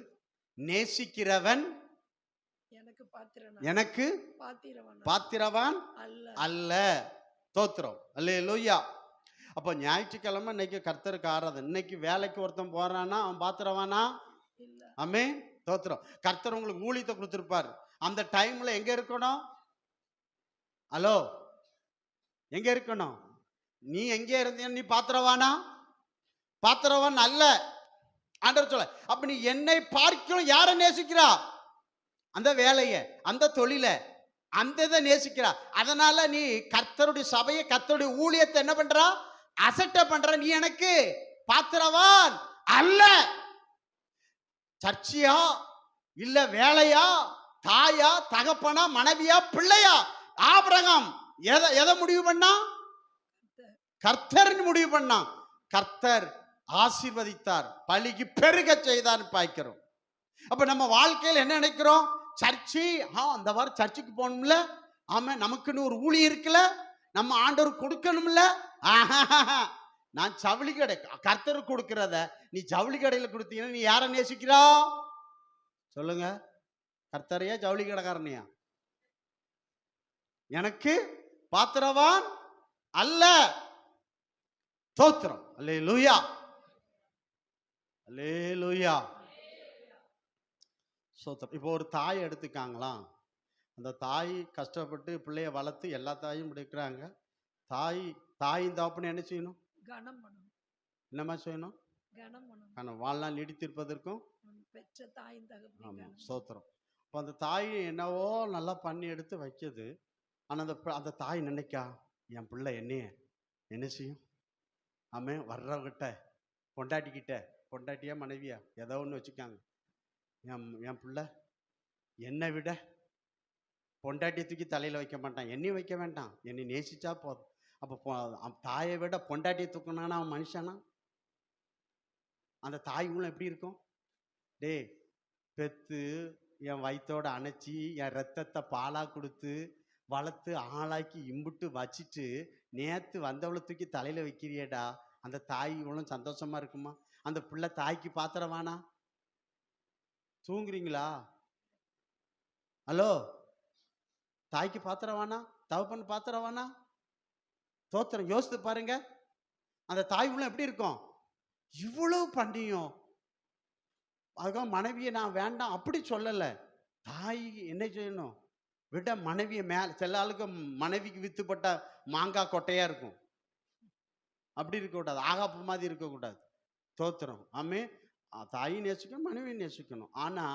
நேசிக்கிறவன் எனக்கு பாத்திரவான் அல்ல. தோத்திரம். அல்லேலூயா. அப்போ ஞாயிற்றுக்கிழமை இன்னைக்கு கர்த்தருக்கு ஆராதனை. இன்னைக்கு வேலைக்கு ஒருத்தன் போறானா அவன் பாத்திரவானா? ஆமென். தோத்திரம். கர்த்தர் உங்களுக்கு ஊழியத்தை கொடுத்திருப்பார். அந்த டைம்ல எங்க இருக்கணும்? ஹலோ, எங்க இருக்கணும்? நீ எங்கே இருந்தீங்க? நீ பாத்திரவானா? பாத்திரவான் அல்ல ஆண்டவர் சொல்ல. அப்ப நீ என்னை பார்க்கணும் யாரை நேசிக்கிறா? அந்த வேலையை, அந்த தொழிலை, அந்த இதை நேசிக்கிறா. அதனால நீ கர்த்தருடைய சபையை, கர்த்தருடைய ஊழியத்தை என்ன பண்றா? அசட்டை பண்ற. நீ எனக்கு பாத்திரவான் அல்ல. சர்ச்சியா, இல்ல வேலையா, தாயா, தகப்பனா, மனைவியா, பிள்ளையா? ஆபிரகாம் எதை முடிவு பண்ணா? கர்த்தர் முடிவு பண்ணா. கர்த்தர் ஆசீர்வதித்தார், பலிக்கு பெருக செய்தார் பார்க்கிறோம். அப்ப நம்ம வாழ்க்கையில் என்ன நினைக்கிறோம்? சர்ச்சு, அந்த வாரம் சர்ச்சுக்கு போகணும்ல, ஆமா, நமக்குன்னு ஒரு ஊழி இருக்குல்ல, நம்ம ஆண்டவர் கொடுக்கணும்ல. நான் ஜவுளி கடை, கர்த்தருக்கு கொடுக்கிறத நீ ஜவுளி கடையில் கொடுத்தீங்கன்னா நீ யாரை நேசிக்கிறா? சொல்லுங்க. கர்த்தரையா, ஜவுளி கடைக்காரனையா? எனக்கு பாத்திரவான் அல்ல. தோத்திரம். அல்லேலூயா, அல்லேலூயா. சோத்திரம். இப்போ ஒரு தாயை எடுத்துக்காங்களாம். அந்த தாய் கஷ்டப்பட்டு பிள்ளைய வளர்த்து, எல்லா தாயும் எடுக்கிறாங்க. தாயின் தாப்புன்னு என்ன செய்யணும்? என்னமா செய்யணும்? வாழ்நாள் நீடித்திருப்பதற்கும். ஆமாம், சோத்திரம். இப்போ அந்த தாய் என்னவோ நல்லா பண்ணி எடுத்து வைக்கிது. ஆனால் அந்த தாய் நினைக்கா, என் பிள்ளை என்ன செய்யும்? ஆமாம், வர்றவங்கிட்ட பொண்டாட்டிக்கிட்ட, பொண்டாட்டியா மனைவியா ஏதோ ஒன்று வச்சுக்காங்க, என் பிள்ளை என்னை விட பொண்டாட்டி தூக்கி தலையில் வைக்க மாட்டான், என்னையும் வைக்க வேண்டாம், என்னை நேசிச்சா போதும். அப்போ தாயை விட பொண்டாட்டியை தூக்கினானா அவன் மனுஷனா? அந்த தாய் உள்ள எப்படி இருக்கும்? டே, பெத்து என் வயிற்றோட அணைச்சி என் ரத்தத்தை பாலாக கொடுத்து வளர்த்து ஆளாக்கி இம்புட்டு வச்சிட்டு நேற்று வந்தவளை தூக்கி தலையில் வைக்கிறியேடா, அந்த தாய் இவ்வளோ சந்தோஷமா இருக்குமா? அந்த பிள்ளை தாய்க்கு பாத்திரவானா? தூங்குறீங்களா? ஹலோ, தாய்க்கு பாத்திரவானா? தகப்பன் பாத்திரவானா? தோத்திரம் யோசித்து பாருங்க. அந்த தாய் உள்ள எப்படி இருக்கும்? இவ்வளவு பண்ணியும் அதுக்காக மனைவியை நான் வேண்டாம் அப்படி சொல்லலை. தாய் என்ன செய்யணும்? விட மனைவியை மேல, சில ஆளுக்கு மனைவிக்கு வித்துப்பட்ட மாங்காய் கொட்டையா இருக்கும், அப்படி இருக்கக்கூடாது, ஆகாப்பு மாதிரி இருக்கக்கூடாது. தோத்திரம். ஆமே, தாயை நேசிக்கணும், மனைவியை நேசிக்கணும். ஆனா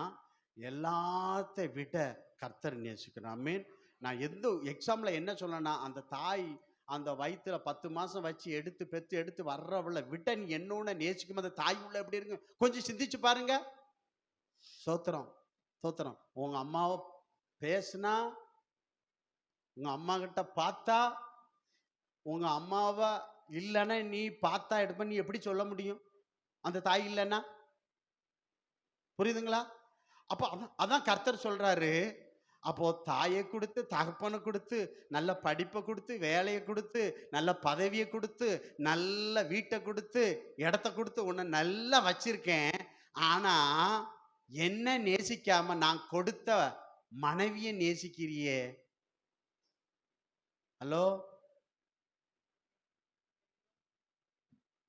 எல்லாத்தை விட கர்த்தர் நேசிக்கணும். ஆமீன். நான் எந்த எக்ஸாம்பிள் என்ன சொல்லனா, அந்த தாய் அந்த வயிற்றுல 10 மாசம் வச்சு எடுத்து பெற்று எடுத்து வர்றவளை விட நீ என்னோட நேசிக்கும் அந்த தாய் உள்ள எப்படி இருக்கு கொஞ்சம் சிந்திச்சு பாருங்க. சோத்திரம் சோத்திரம். உங்க அம்மாவை பேசுனா, உங்க அம்மா கிட்ட பார்த்தா, உங்க அம்மாவை இல்லைன்னா நீ பார்த்தா எடுப்ப, நீ எப்படி சொல்ல முடியும் அந்த தாய் இல்லைன்னா? புரியுதுங்களா? அப்போ அதான் கர்த்தர் சொல்றாரு. அப்போ தாயை கொடுத்து தகப்பனை கொடுத்து நல்ல படிப்பை கொடுத்து வேலையை கொடுத்து நல்ல பதவியை கொடுத்து நல்ல வீட்டை கொடுத்து இடத்த கொடுத்து உன்னை நல்லா வச்சிருக்கேன். ஆனா என்ன நேசிக்காம நான் கொடுத்த மனைவியை நேசிக்கிறியே. ஹலோ,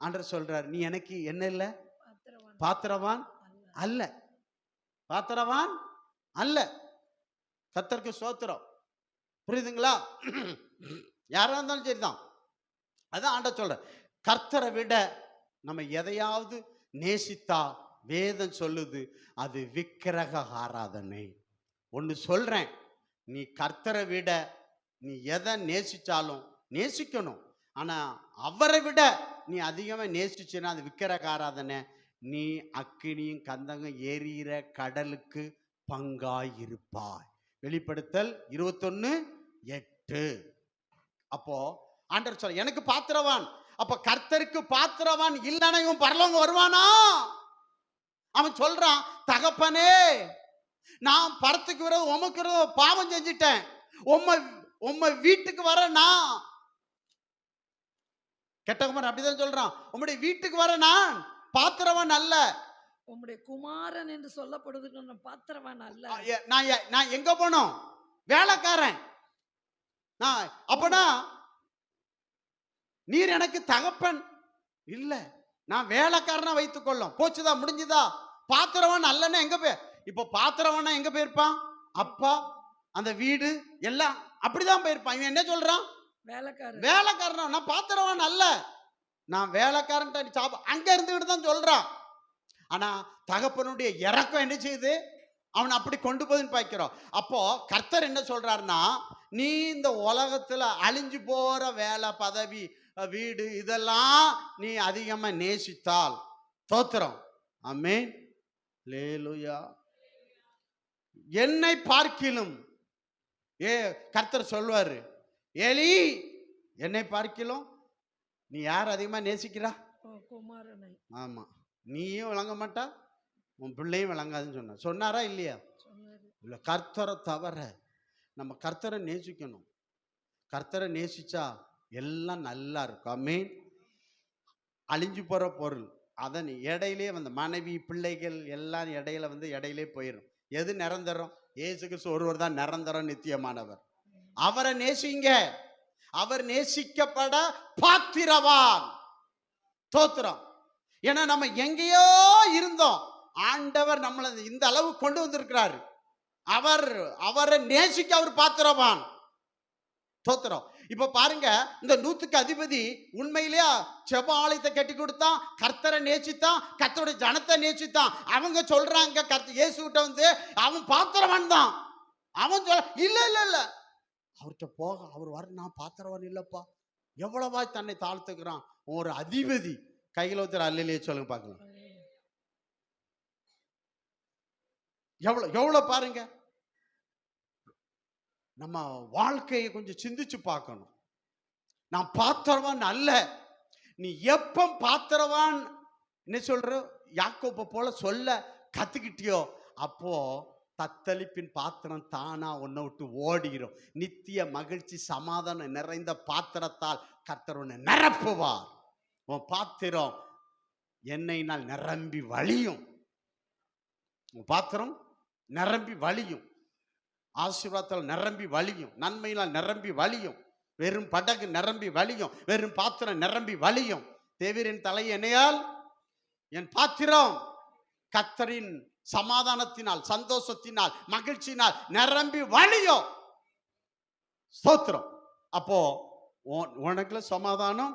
ஆண்டவர் சொல்றாரு, நீ எனக்கு என்ன இல்லை? பாத்திரவான் அல்ல, பாத்திரவான் அல்ல. கர்த்தருக்கு ஸ்தோத்திரம். புரியுதுங்களா? யாரா இருந்தாலும் சரிதான். அதான் ஆண்டவர் சொல்ற, கர்த்தரை விட நம்ம எதையாவது நேசித்தா வேதம் சொல்லுது அது விக்கிரக ஆராதனை. ஒன்று சொல்றேன், நீ கர்த்தரை விட நீ எதை நேசிச்சாலும் நேசிக்கணும். ஆனா அவரை விட நீ அதிகமா நேசிச்சுன்னா அது விக்கிரக ஆராதனை. நீ அக்கினியும் கந்தகம் ஏறிற கடலுக்கு பங்காயிருப்பாய். வெளிப்படுத்தல் 21:8. அப்போ ஆண்டவர் சொல்ல, எனக்கு பாத்திரவான். அப்ப கர்த்தருக்கு பாத்திரவான் இல்லைன்னா இவன் பரலோகம் வருவானா? அவன் சொல்றான், தகப்பனே நான் பரத்துக்கு விரோதம் உமக்கு விரோதம் பாவம் செஞ்சிட்டேன், உம்ம வீட்டுக்கு வரேனா? கெட்டகுமாரன் அப்படிதான் சொல்றான், உம்முடைய வீட்டுக்கு வர நான் பாத்திரவான் அல்ல. உம்முடைய குமாரன் என்று சொல்லப்படுது பாத்திரவான் அல்ல. நான் எங்க போனோம்? வேலைக்காரன். நான் அப்பனா நீர் எனக்கு தகப்பன் இல்ல, நான் வேலைக்காரனா வைத்துக் கொள்ளும். போச்சுதா, முடிஞ்சுதா? பாத்திரவான் அல்லன்னா எங்க போய்? இப்ப பாத்திரவானா எங்க போயிருப்பான்? அப்பா, அந்த வீடு எல்லாம் அப்படிதான் போயிருப்பான். இவன் என்ன சொல்றான்? வேலைக்காரன். வேலைக்காரனா, நான் பாத்திரவான் அல்ல, நான் வேலைக்காரன் அங்க இருந்துகிட்டு தான் சொல்றான். ஆனா தகப்பனுடைய இறக்கம் என்ன செய்யுது? அவன் அப்படி கொண்டு போதுன்னு பார்க்கிறோம். அப்போ கர்த்தர் என்ன சொல்றாருன்னா, நீ இந்த உலகத்துல அழிஞ்சு போற வேலை பதவி வீடு இதெல்லாம் நீ அதிகமா நேசித்தால் தோத்திரம். ஆமென், அல்லேலூயா. என்னை பார்க்கிலும் கர்த்தர் சொல்வாரு, ஏலி என்னை பார்க்கிலும் நீ யார் அதிகமா நேசிக்கிறா? குமாரனை. ஆமா, நீயும் விளங்க மாட்டா, உன் பிள்ளையும் விளங்காதுன்னு சொன்னாரா இல்லையா? இல்லை. கர்த்தரை தவிர நம்ம கர்த்தரை நேசிக்கணும். கர்த்தரை நேசிச்சா எல்லாம் நல்லா இருக்கும். ஆமென். அழிஞ்சு போற பொருள் அதை இடையிலே வந்து மனைவி பிள்ளைகள் எல்லாம் இடையில வந்து இடையிலே போயிடும். எது நிரந்தரம்? இயேசு கிறிஸ்து ஒருவர் தான் நிரந்தரம், நித்தியமானவர். அவரை நேசிங்க. அவர் நேசிக்கப்பட பாத்திரவான். தோத்திரம். ஏன்னா நம்ம எங்கேயோ இருந்தோம், ஆண்டவர் நம்மளை இந்த அளவு கொண்டு வந்திருக்கிறாரு. அவரை நேசிக்க அவர் பாத்திரவான். தோத்திரம். இப்ப பாருங்க, இந்த 100க்கு அதிபதி உண்மையிலேயே செப ஆலயத்தை கட்டி கொடுத்தான், கர்த்தரை நேசித்தான், கர்த்தருடைய ஜனத்தை நேசித்தான். அவங்க சொல்றாங்க இயேசு கிட்ட வந்து அவன் பாத்திரவான் தான். அவன் சொல்ல இல்ல இல்ல இல்ல, அவர்கிட்ட போக அவர் வர, நான் பாத்திரவான் இல்லப்பா, எவ்வளவாய் தன்னை தாழ்த்துக்கிறான். ஒரு அதிபதி. கையில் ஒருத்தர் அல்லையே சொல்லுங்க பார்க்கலாம். எவ்வளவு பாருங்க. நம்ம வாழ்க்கையை கொஞ்சம் சிந்திச்சு பார்க்கணும். நான் பாத்திரவான் அல்ல. நீ எப்ப பாத்திரவான் என்ன சொல்ற யாக்கோபை போல சொல்ல கத்துக்கிட்டியோ அப்போ தத்தளிப்பின் பாத்திரம் தானா உன்னை விட்டு ஓடிடும். நித்திய மகிழ்ச்சி சமாதானம் நிறைந்த பாத்திரத்தால் கர்த்தர் உன்னை நிரப்புவார். உன் பாத்திரம் எண்ணெயினால் நிரம்பி வழியும். உன் பாத்திரம் நிரம்பி வழியும். ஆசீர்வாதத்தால் நிரம்பி வழியும். நன்மையினால் நிரம்பி வழியும். வெறும் படகு நிரம்பி வழியும். வெறும் பாத்திரம் நிரம்பி வழியும். தேவரின் தலை எண்ணெயால் என் பாத்திரம் கர்த்தரின் சமாதானத்தினால் சந்தோஷத்தினால் மகிழ்ச்சியினால் நிரம்பி வழியும். ஸ்தோத்திரம். அப்போ உனக்குள்ள சமாதானம்,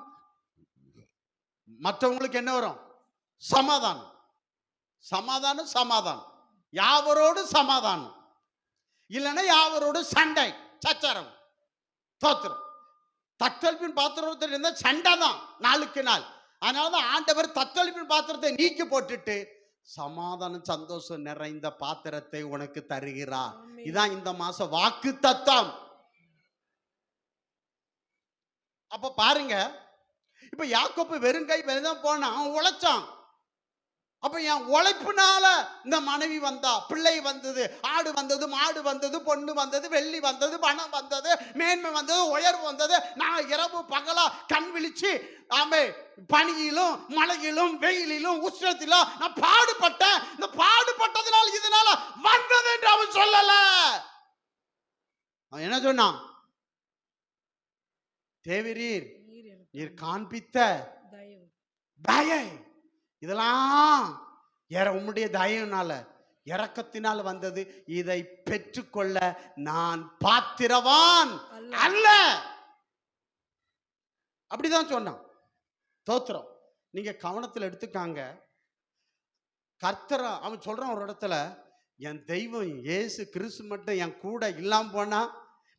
மற்றவங்களுக்கு என்ன வரும்? சமாதானம். சமாதானம் சமாதானம். யாவரோடு சமாதானம் இல்லைன்னா யாவரோடு சண்டை சச்சரவு. ஸ்தோத்திரம். தத்தளிப்பின் பாத்திரத்தில் இருந்த சண்டை தான் நாளுக்கு நாள். அதனாலதான் ஆண்டவர் தத்தளிப்பின் பாத்திரத்தை நீக்கி போட்டுட்டு சமாதானம் சந்தோஷம் நிறைந்த பாத்திரத்தை உனக்கு தருகிறார். இதான் இந்த மாச வாக்கு தத்தம். அப்ப பாருங்க, இப்ப யாக்கோபு வெறுங்கை வெறுதான் போனா அவன் உழைச்சான். அப்ப என் உழைப்புனால இந்த மனைவி வந்தா, பிள்ளை வந்தது, ஆடு வந்தது, மாடு வந்தது, பொண்ணு வந்தது, வெள்ளி வந்தது, பணம் வந்தது, மேன்மை வந்தது, உயர்வு வந்தது. நான் இரவு பகலா கண் விழிச்சு ஆமே பனியிலும் மழையிலும் வெயிலிலும் உஷ்ணத்திலும் நான் பாடுபட்டேன். இந்த பாடுபட்டதுனால இதனால வந்தது என்று அவன் சொல்லல. அவன் என்ன சொன்னான்? தேவரீர் நீர் காண்பித்த தயை, இதெல்லாம் உம்முடைய தயவுனால இரக்கத்தினால் வந்தது. இதை பெற்றுக்கொள்ள நான் பாத்திரவான் அல்ல. அப்படிதான் சொன்னான். ஸ்தோத்திரம். நீங்க கவனத்தில் எடுத்துக்காங்க. கர்த்தர் அவன் சொல்றான் ஒரு இடத்துல, என் தெய்வம் இயேசு கிறிஸ்து மட்டும் என் கூட இல்லாம போனா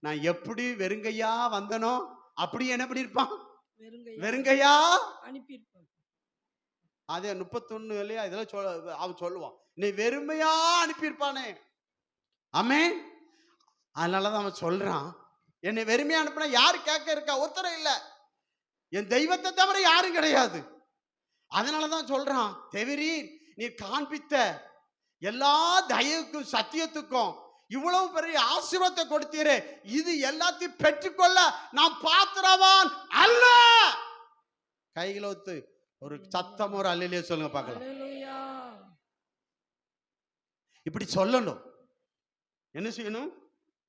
நான் எப்படி வெறுங்கையா வந்தனோ அப்படி என்ன பண்ணிருப்பான்? வெறுங்கையா அனுப்பியிருப்பான். அதே 31 இல்லையா இதெல்லாம் அவன் சொல்லுவான், நீ வெறுமையா அனுப்பியிருப்பானே. ஆமென். அதனாலதான் அவன் சொல்றான், என்னை வெறுமையா அனுப்பினா யாரு கேட்க இருக்கா? ஒருத்தரும் இல்ல. என் தெய்வத்தை தவிர யாரும் கிடையாது. அதனாலதான் சொல்றான், தேவரீர் நீர் காண்பித்த எல்லா தயவுக்கும் சத்தியத்துக்கும் இவ்வளவு பெரிய ஆசீர்வாதத்தை கொடுத்தீரே, இது எல்லாத்தையும் பெற்றுக்கொள்ள நான் பாத்திரவான் அல்ல. கைகளை ஒத்து ஒரு சத்தம் ஒரு அல்லேலூயா சொல்லுங்க பார்க்கலாம். இப்படி சொல்லணும். என்ன செய்யணும்?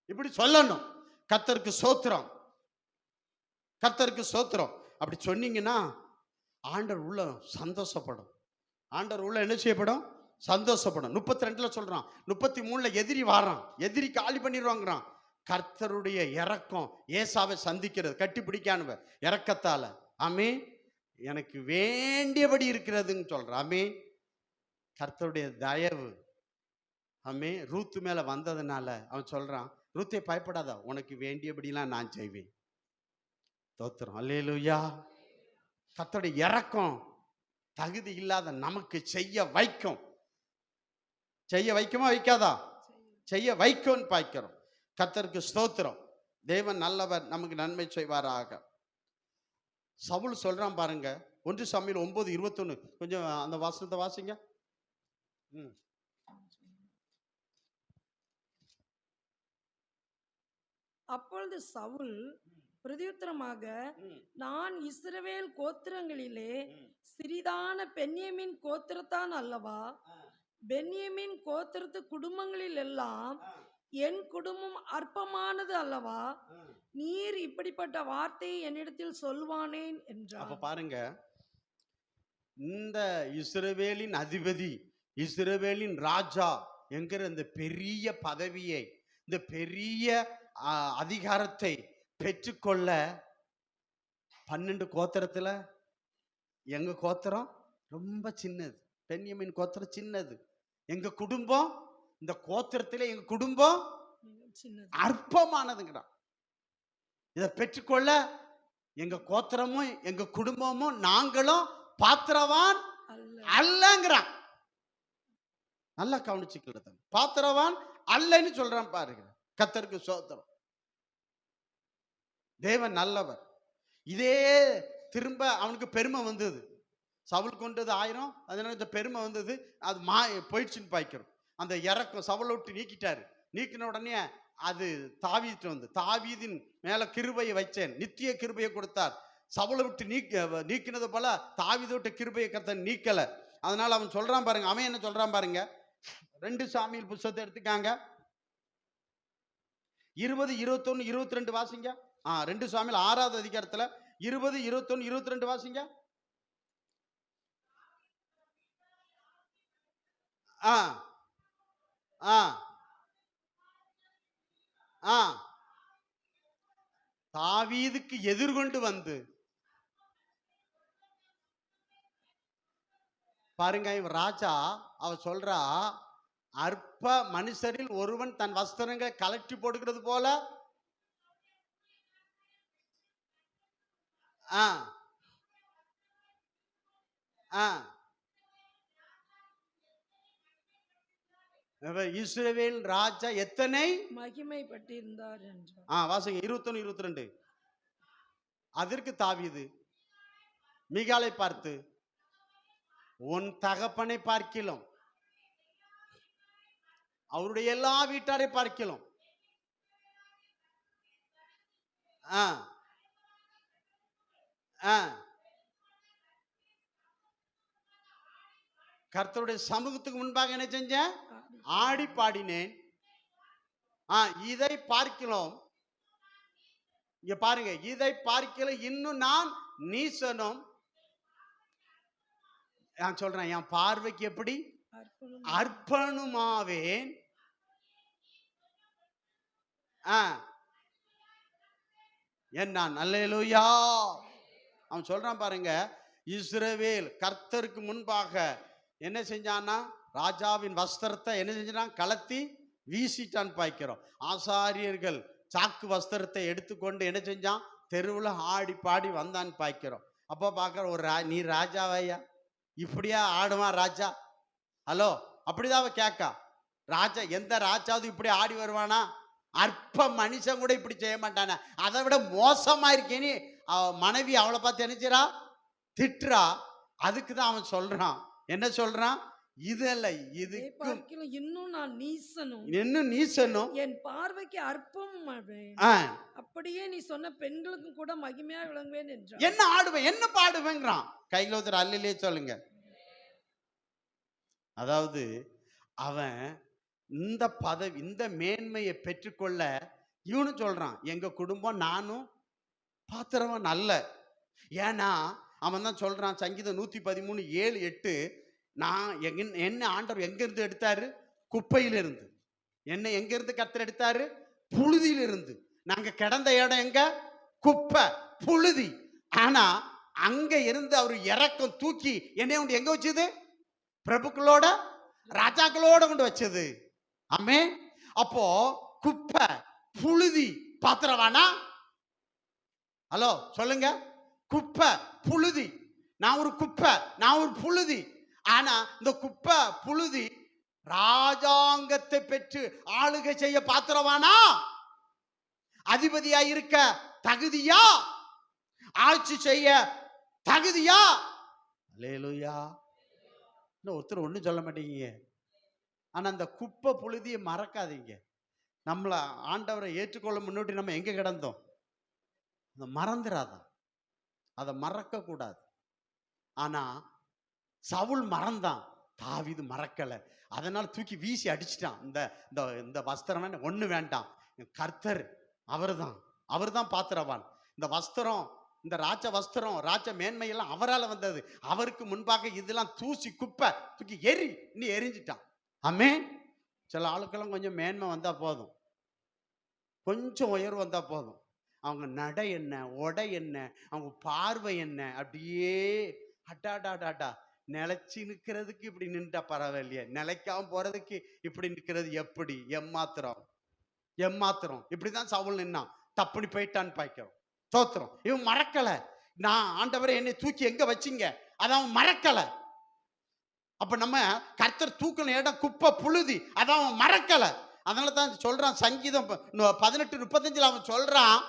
இப்படி சொல்லணும். கர்த்தருக்கு ஸ்தோத்திரம், கர்த்தருக்கு ஸ்தோத்திரம். அப்படி சொன்னீங்கன்னா ஆண்டவர் உள்ள சந்தோஷப்படும். ஆண்டவர் உள்ள என்ன செய்யப்படும்? சந்தோஷப்படும். 32 சொல்றான். 33 எதிரி வாரான், எதிரி காலி பண்ணிடுவாங்கிறான். கர்த்தருடைய இரக்கம் ஏசாவை சந்திக்கிறது, கட்டி பிடிக்கானுவ இரக்கத்தால. ஆமே எனக்கு வேண்டியபடி இருக்கிறதுன்னு சொல்ற. ஆமே கர்த்தருடைய தயவு ஆமே ரூத்து மேல வந்ததுனால அவன் சொல்றான், ரூத்தே பயப்படாத, உனக்கு வேண்டியபடிலாம் நான் செய்வேன். ஸ்தோத்திரம். அல்லேலூயா. கர்த்தருடைய இரக்கம் தகுதி இல்லாத நமக்கு செய்ய வைக்கும். செய்ய வைக்குமா வைக்காதா? செய்ய வைக்கும்னு பார்க்கிறோம். கர்த்தருக்கு ஸ்தோத்திரம். தேவன் நல்லவர், நமக்கு நன்மை செய்வாராக. சவுல் சொல்றான் பாருங்க, 1 சாமுவேல் 9:21. கொஞ்சம் அந்த வாசனத்தை வாசிங்க. அப்பொழுது சவுல் பிரதியுத்தரமாக, நான் இஸ்ரவேல் கோத்திரங்களிலே சிறிதான பென்யமீன் கோத்திரத்தான் அல்லவா? பென்யமீன் கோத்திரத்து குடும்பங்களில் எல்லாம் என் குடும்பம் அற்பமானது அல்லவா? நீர் இப்படிப்பட்ட வார்த்தையை என்னிடத்தில் சொல்வானேன் என்றார். அப்ப பாருங்க, இந்த இஸ்ரவேலின் அதிபதி, இஸ்ரவேலின் ராஜா என்கிற இந்த பெரிய பதவியை, இந்த பெரிய அதிகாரத்தை பெற்றுக்கொள்ள 12 கோத்திரத்துல எங்க கோத்திரம் ரொம்ப சின்னது. பென்யமீன் கோத்திரம் சின்னது. எங்க குடும்பம், இந்த கோத்திரத்திலே எங்க குடும்பம் அற்பமானதுங்கிறான். இதை பெற்றுக்கொள்ள எங்க கோத்திரமும் எங்க குடும்பமும் நாங்களும் பாத்திரவான் அல்லங்கிறான். நல்லா கவனிச்சுக்கிறது, பாத்திரவான் அல்லன்னு சொல்றான் பாருங்க. கர்த்தருக்கு ஸ்தோத்திரம். தேவன் நல்லவர். இதே திரும்ப அவனுக்கு பெருமை வந்தது. சவுல் கொண்டது 1000, அதனால இந்த பெருமை வந்தது. அது போயிடுச்சுன்னு பாய்க்கிறோம். அந்த இறக்கம் சவுலை விட்டு நீக்கிட்டாரு. நீக்கின உடனே அது தாவீது வந்து, தாவீதின் மேல கிருபையை வைச்சேன், நித்திய கிருபையை கொடுத்தார். சவுலை விட்டு நீக்கினது போல தாவீதை விட்டு கிருபையை கர்த்தர் நீக்கல. அதனால அவன் சொல்றான் பாருங்க, அவன் என்ன சொல்றான் பாருங்க. 2 சாமுவேல் புத்தகத்தை எடுத்துக்காங்க. 20, 21, 22 வாசிங்க. 2 சாமுவேல் 6வது அதிகாரத்துல 20, 21, 22 வாசிங்க. தாவீதுக்கு எதிர்கொண்டு வந்து பாருங்க, இவன் ராஜா அவ சொல்றா, அற்ப மனுஷரில் ஒருவன் தன் வஸ்திரங்களை கலட்டி போடுகிறது போல இஸ்ரவேல் ராஜா எத்தனை மகிமைப்பட்டிருந்தார் என்றார். வாசிங்க 21, 22. அதற்கு தாவீது மீகாலை பார்த்து, உன் தகப்பனை பார்க்கிலும் அவருடைய எல்லா வீட்டாரை பார்க்கிலும் கர்த்தருடைய சமூகத்துக்கு முன்பாக என்ன செஞ்சேன்? ஆடி பாடினேன். இதை பார்க்கிறோம். இங்க பாருங்க, இதை பார்க்கல இன்னும் நான் நீசனும். நான் சொல்றேன், என் பார்வைக்கு எப்படி அர்ப்பணுமாவேன். என்ன அல்லேலூயா. அவன் சொல்றான் பாருங்க, இஸ்ரவேல் கர்த்தருக்கு முன்பாக என்ன செஞ்சான்னா, ராஜாவின் வஸ்திரத்தை என்ன செஞ்சான்? கலத்தி வீசிட்டான் பாய்க்கிறோம். ஆசாரியர்கள் சாக்கு வஸ்திரத்தை எடுத்துக்கொண்டு என்ன செஞ்சான்? தெருவில் ஆடி பாடி வந்தான்னு பாய்க்கிறோம். அப்போ பார்க்குற ஒரு நீ ராஜாவையா? இப்படியா ஆடுவான் ராஜா? ஹலோ, அப்படிதான் அவ கேட்கா. ராஜா, எந்த ராஜாவது இப்படி ஆடி வருவானா? அற்ப மனுஷன் கூட இப்படி செய்ய மாட்டானே. அதை விட மோசமா இருக்கேன்னு மனைவி அவளை பார்த்து நினைச்சிரா, திட்டுறா. அதுக்கு தான் அவன் சொல்றான், என்ன சொல்றான்? இதல்ல, இதுக்கு இன்னும் நான் நீசனும், இன்னும் நீசனும், என் பார்வைக்கு அற்பமும் ஆவேன். அப்படியே நீ சொன்ன பெண்களுக்கும் கூட மகிமையா விளங்குவேன் என்றான். என்ன ஆடுவேன், என்ன பாடுவேங்கிறான். கையில ஒருத்தர் அல்லையே சொல்லுங்க. அதாவது அவன் இந்த பதவி, இந்த மேன்மையை பெற்றுக்கொள்ள இவனு சொல்றான், எங்க குடும்பம் நானும் பாத்திரவன் அல்ல. ஏன்னா அவன் தான் சொல்றான், சங்கீதம் 113, 7, 8, நான் என்ன ஆண்டவர் எங்க இருந்து எடுத்தாரு? குப்பையிலிருந்து. என்ன எங்க இருந்து கர்த்தர் எடுத்தாரு? புழுதியிலிருந்து. நாங்க கிடந்த இடம் எங்க? குப்பை, புழுதி. ஆனா அங்க இருந்து அவர் இறக்கம் தூக்கி என்னை எங்க வச்சது? பிரபுக்களோட, ராஜாக்களோட கொண்டு வச்சது. ஆமே. அப்போ குப்பை, புழுதி பாத்திரவானா? ஹலோ சொல்லுங்க. குப்பை, புழுதி. நான் ஒரு குப்பை, நான் ஒரு புழுதி. ஆனா இந்த குப்பை புழுதி ராஜாங்கத்தை பெற்று ஆளுகை செய்ய பாத்திரவானா? அதிபதியா இருக்க தகுதியா? ஆட்சி செய்ய தகுதியா? அல்லேலூயா. ஒருத்தர் ஒன்றும் சொல்ல மாட்டேங்க. ஆனா அந்த குப்பை புழுதியை மறக்காதீங்க. நம்மளை ஆண்டவரை ஏற்றுக்கொள்ள முன்னோட்டி நம்ம எங்க கிடந்தோம்? அதை மறந்துடாதான், அதை மறக்க கூடாது. ஆனா சவுல் மறந்தான், தாவீது மறக்கல. அதனால தூக்கி வீசி அடிச்சிட்டான். இந்த வஸ்திரம் ஒண்ணு வேண்டாம், கர்த்தர் அவர்தான் பாத்திரவான். இந்த வஸ்திரம், இந்த ராஜ வஸ்திரம், ராஜ மேன்மையெல்லாம் அவரால் வந்தது. அவருக்கு முன்பாக இதெல்லாம் தூசி குப்பை தூக்கி எரிஞ்சிட்டான். ஆமே. சில ஆளுக்கெல்லாம் கொஞ்சம் மேன்மை வந்தா போதும், கொஞ்சம் உயர்வு வந்தா போதும், அவங்க நடை என்ன, உடை என்ன, அவங்க பார்வை என்ன, அப்படியே அட்டாடாடாடா நிலைச்சி நிற்கிறதுக்கு இப்படி நின்றா பரவாயில்லையே, நிலைக்காம போறதுக்கு இப்படி நிற்கிறது எப்படி? எம்மாத்திரம் இப்படிதான் சவுல் நின்னான். தப்புனி போயிட்டான்னு பாய்க்கிறோம். தோத்திரம். இவன் மறக்கல. நான் ஆண்டவரே என்னை தூக்கி எங்க வச்சிங்க, அதான் மறக்கல. அப்ப நம்ம கர்த்தர் தூக்கின இடம் குப்பை புழுதி, அதான் அவன் மறக்கல. அதனால தான் சொல்றான் சங்கீதம் 18:35 அவன் சொல்றான்,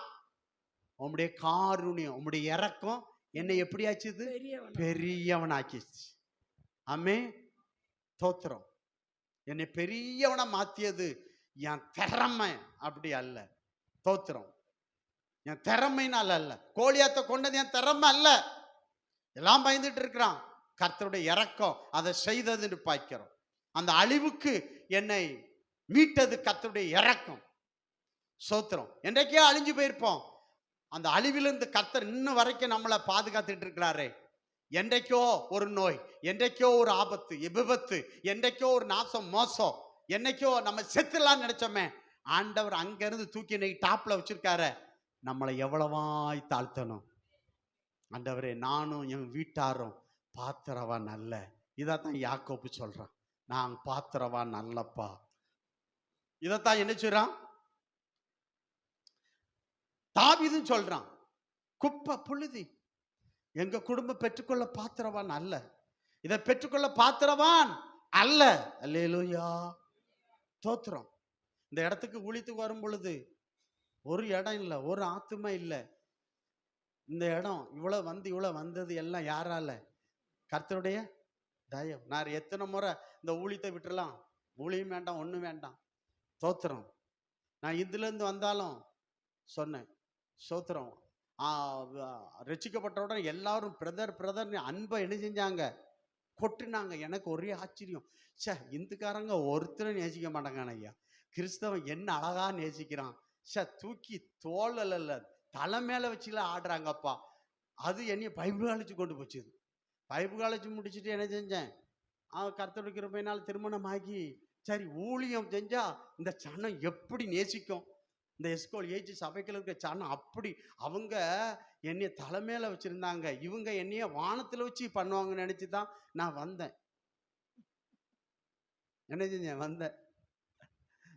உம்முடைய காருண்யம் உம்முடைய இரக்கம் என்னை எப்படி ஆச்சுது, பெரியவன் ஆக்கிச்சு. ஆமே, தோத்திரம். என்னை பெரியவனை மாத்தியது என் திறமை அப்படி அல்ல, தோத்திரம். என் திறமைனால அல்ல, கோலியாத்தை கொண்டது என் திறமை அல்ல. எல்லாம் பயந்துட்டு இருக்கிறான். கர்த்தருடைய இரக்கம் அதை செய்ததுன்னு பார்க்கிறோம். அந்த அழிவுக்கு என்னை மீட்டது கர்த்தருடைய இரக்கம். சோத்திரம். என்றைக்கே அழிஞ்சு போயிருப்போம், அந்த அழிவிலிருந்து கர்த்தர் இன்னும் வரைக்கும் நம்மளை பாதுகாத்துட்டு இருக்கிறாரே. என்றைக்கோ ஒரு நோய், என்றைக்கோ ஒரு ஆபத்து விபத்து, என்றைக்கோ ஒரு நாசம் மோசம், என்னைக்கோ நம்ம செத்துலான்னு நினைச்சோமே, ஆண்டவர் அங்கிருந்து தூக்கி இன்னைக்கு டாப்ல வச்சிருக்காரு. நம்மளை எவ்வளவாய் தாழ்த்தணும். ஆண்டவரே, நானும் என் வீட்டாரும் பாத்திரவான் அல்ல. இதைத்தான் யாக்கோப்பு சொல்றான், நான் பாத்திரவான் அல்லப்பா. இதைத்தான் என்ன சொல்றான் தாவீதும் சொல்றான், குப்பை புழுதி, எங்க குடும்பம் பெற்றுக்கொள்ள பாத்திரவான் அல்ல, இதை பெற்றுக்கொள்ள பாத்திரவான் அல்ல. அல்லேலூயா, தோத்திரம். இந்த இடத்துக்கு ஊழியத்துக்கு வரும் பொழுது ஒரு இடம் இல்லை, ஒரு ஆத்துமா இல்லை. இந்த இடம் இவ்வளவு வந்தது எல்லாம் யாரால? கர்த்தருடைய தயவு. நான் எத்தனை முறை இந்த ஊழியத்தை விட்டுறலாம், ஊழியம் வேண்டாம், ஒன்றும் வேண்டாம், தோத்திரம். நான் இதுல இருந்து வந்தாலும் சொன்னேன், சோத்திரம். ரட்சிக்கப்பட்டவுடன் எல்லாரும் பிரதர் பிரதர் அன்பை என்ன செஞ்சாங்க, கொட்டினாங்க. எனக்கு ஒரே ஆச்சரியம், சே, இந்துக்காரங்க ஒருத்தரும் நேசிக்க மாட்டாங்க ஐயா, கிறிஸ்தவன் என்ன அழகா நேசிக்கிறான். சே, தூக்கி தோல்ல தலை மேல வச்சுல ஆடுறாங்கப்பா. அது என்னைய பைபிள் காலேஜ் கொண்டு போச்சுது. பைபிள் காலேஜ் முடிச்சுட்டு என்ன செஞ்சேன், கர்த்தருடைய கிருபையினால் திருமணம் ஆகி, சரி ஊழியம் செஞ்சா இந்த சனம் எப்படி நேசிக்கும், இந்த எஸ்கோல் ஏஜி சபைகள் இருக்க சனம் அப்படி. அவங்க என்னைய தலைமையில வச்சிருந்தாங்க, இவங்க என்னைய வானத்துல வச்சு பண்ணுவாங்கன்னு நினைச்சுதான் நான் வந்தேன். என்ன செஞ்சேன், வந்தேன்.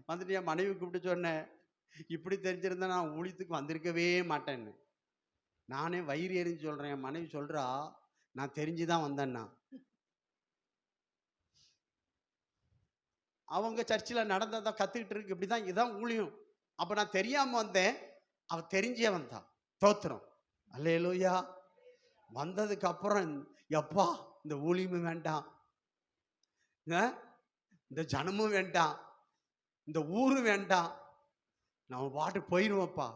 வந்துட்டு என் மனைவி கூப்பிட்டு சொன்னேன், இப்படி தெரிஞ்சிருந்தா நான் ஊழியத்துக்கு வந்திருக்கவே மாட்டேன்னு. நானே வயிறு எறிஞ்சு சொல்றேன். என் மனைவி சொல்றா, நான் தெரிஞ்சுதான் வந்தேன்னா. அவங்க சர்ச்சில் நடந்ததை கத்துக்கிட்டு இருக்கு, இப்படிதான் இதான் ஊழியம். அப்ப நான் தெரியாம வந்தேன், அவ தெரிஞ்சே வந்தான். தோத்திரம். அல்லேலூயா. வந்ததுக்கு அப்புறம் எப்பா இந்த ஊழியமும் வேண்டாம், இந்த ஜனமும் வேண்டாம், இந்த ஊரு வேண்டாம், நம்ம பாட்டு போயிடுவோம்ப்பா.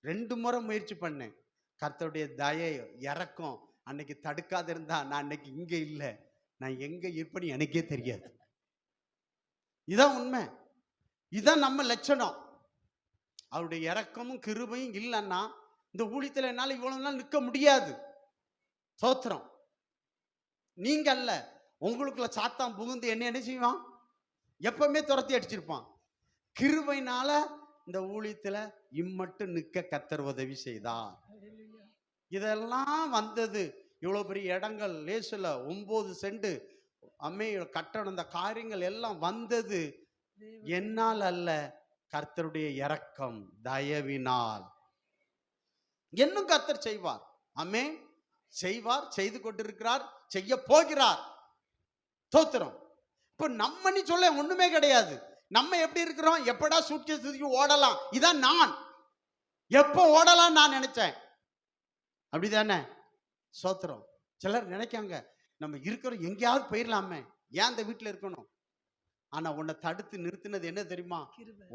2 முறை முயற்சி பண்ணேன். கர்த்தருடைய தயை இறக்கம் அன்னைக்கு தடுக்காது இருந்தா நான் அன்னைக்கு இங்க இல்லை, நான் எங்க இருப்பேன்னு எனக்கே தெரியாது. இதான் உண்மை, இதான் நம்ம லட்சணம். அவருடைய இறக்கமும் கிருபையும் இல்லைன்னா இந்த ஊழியத்தில் என்னால் இவ்வளவு நாள் நிற்க முடியாது. சோத்திரம். நீங்க அல்ல, உங்களுக்குள்ள சாத்தான் புகுந்து என்ன செய்வான், எப்பவுமே துரத்தி அடிச்சிருப்பான். கிருபையினால இந்த ஊழியத்துல இம்மட்டும் நிற்க கர்த்தர் உதவி செய்தார். இதெல்லாம் வந்தது. இவ்வளவு பெரிய இடங்கள் லேசுல 9 சென்ட் கட்டணம், இந்த காரியங்கள் எல்லாம் வந்தது என்னால் அல்ல, கர்த்தருடைய இரக்கம் தயவினால். இன்னும் கர்த்தர் செய்வார். ஆமென். செய்வார், செய்து கொண்டிருக்கிறார், செய்ய போகிறார். தோத்திரம். இப்ப நம்ம நீ சொல்ல ஒண்ணுமே கிடையாது. நம்ம எப்படி இருக்கிறோம், எப்படா சூட்கேஸ் தூக்கி ஓடலாம், இதான் நான் எப்போ ஓடலாம் நான் நினைச்சேன். அப்படிதானே? சோத்திரம். சிலர் நினைக்காங்க நம்ம இருக்கிறோம் எங்கேயாவது போயிடலாமே, ஏன் இந்த வீட்டில் இருக்கணும். ஆனா உன்னை தடுத்து நிறுத்தினது என்ன தெரியுமா,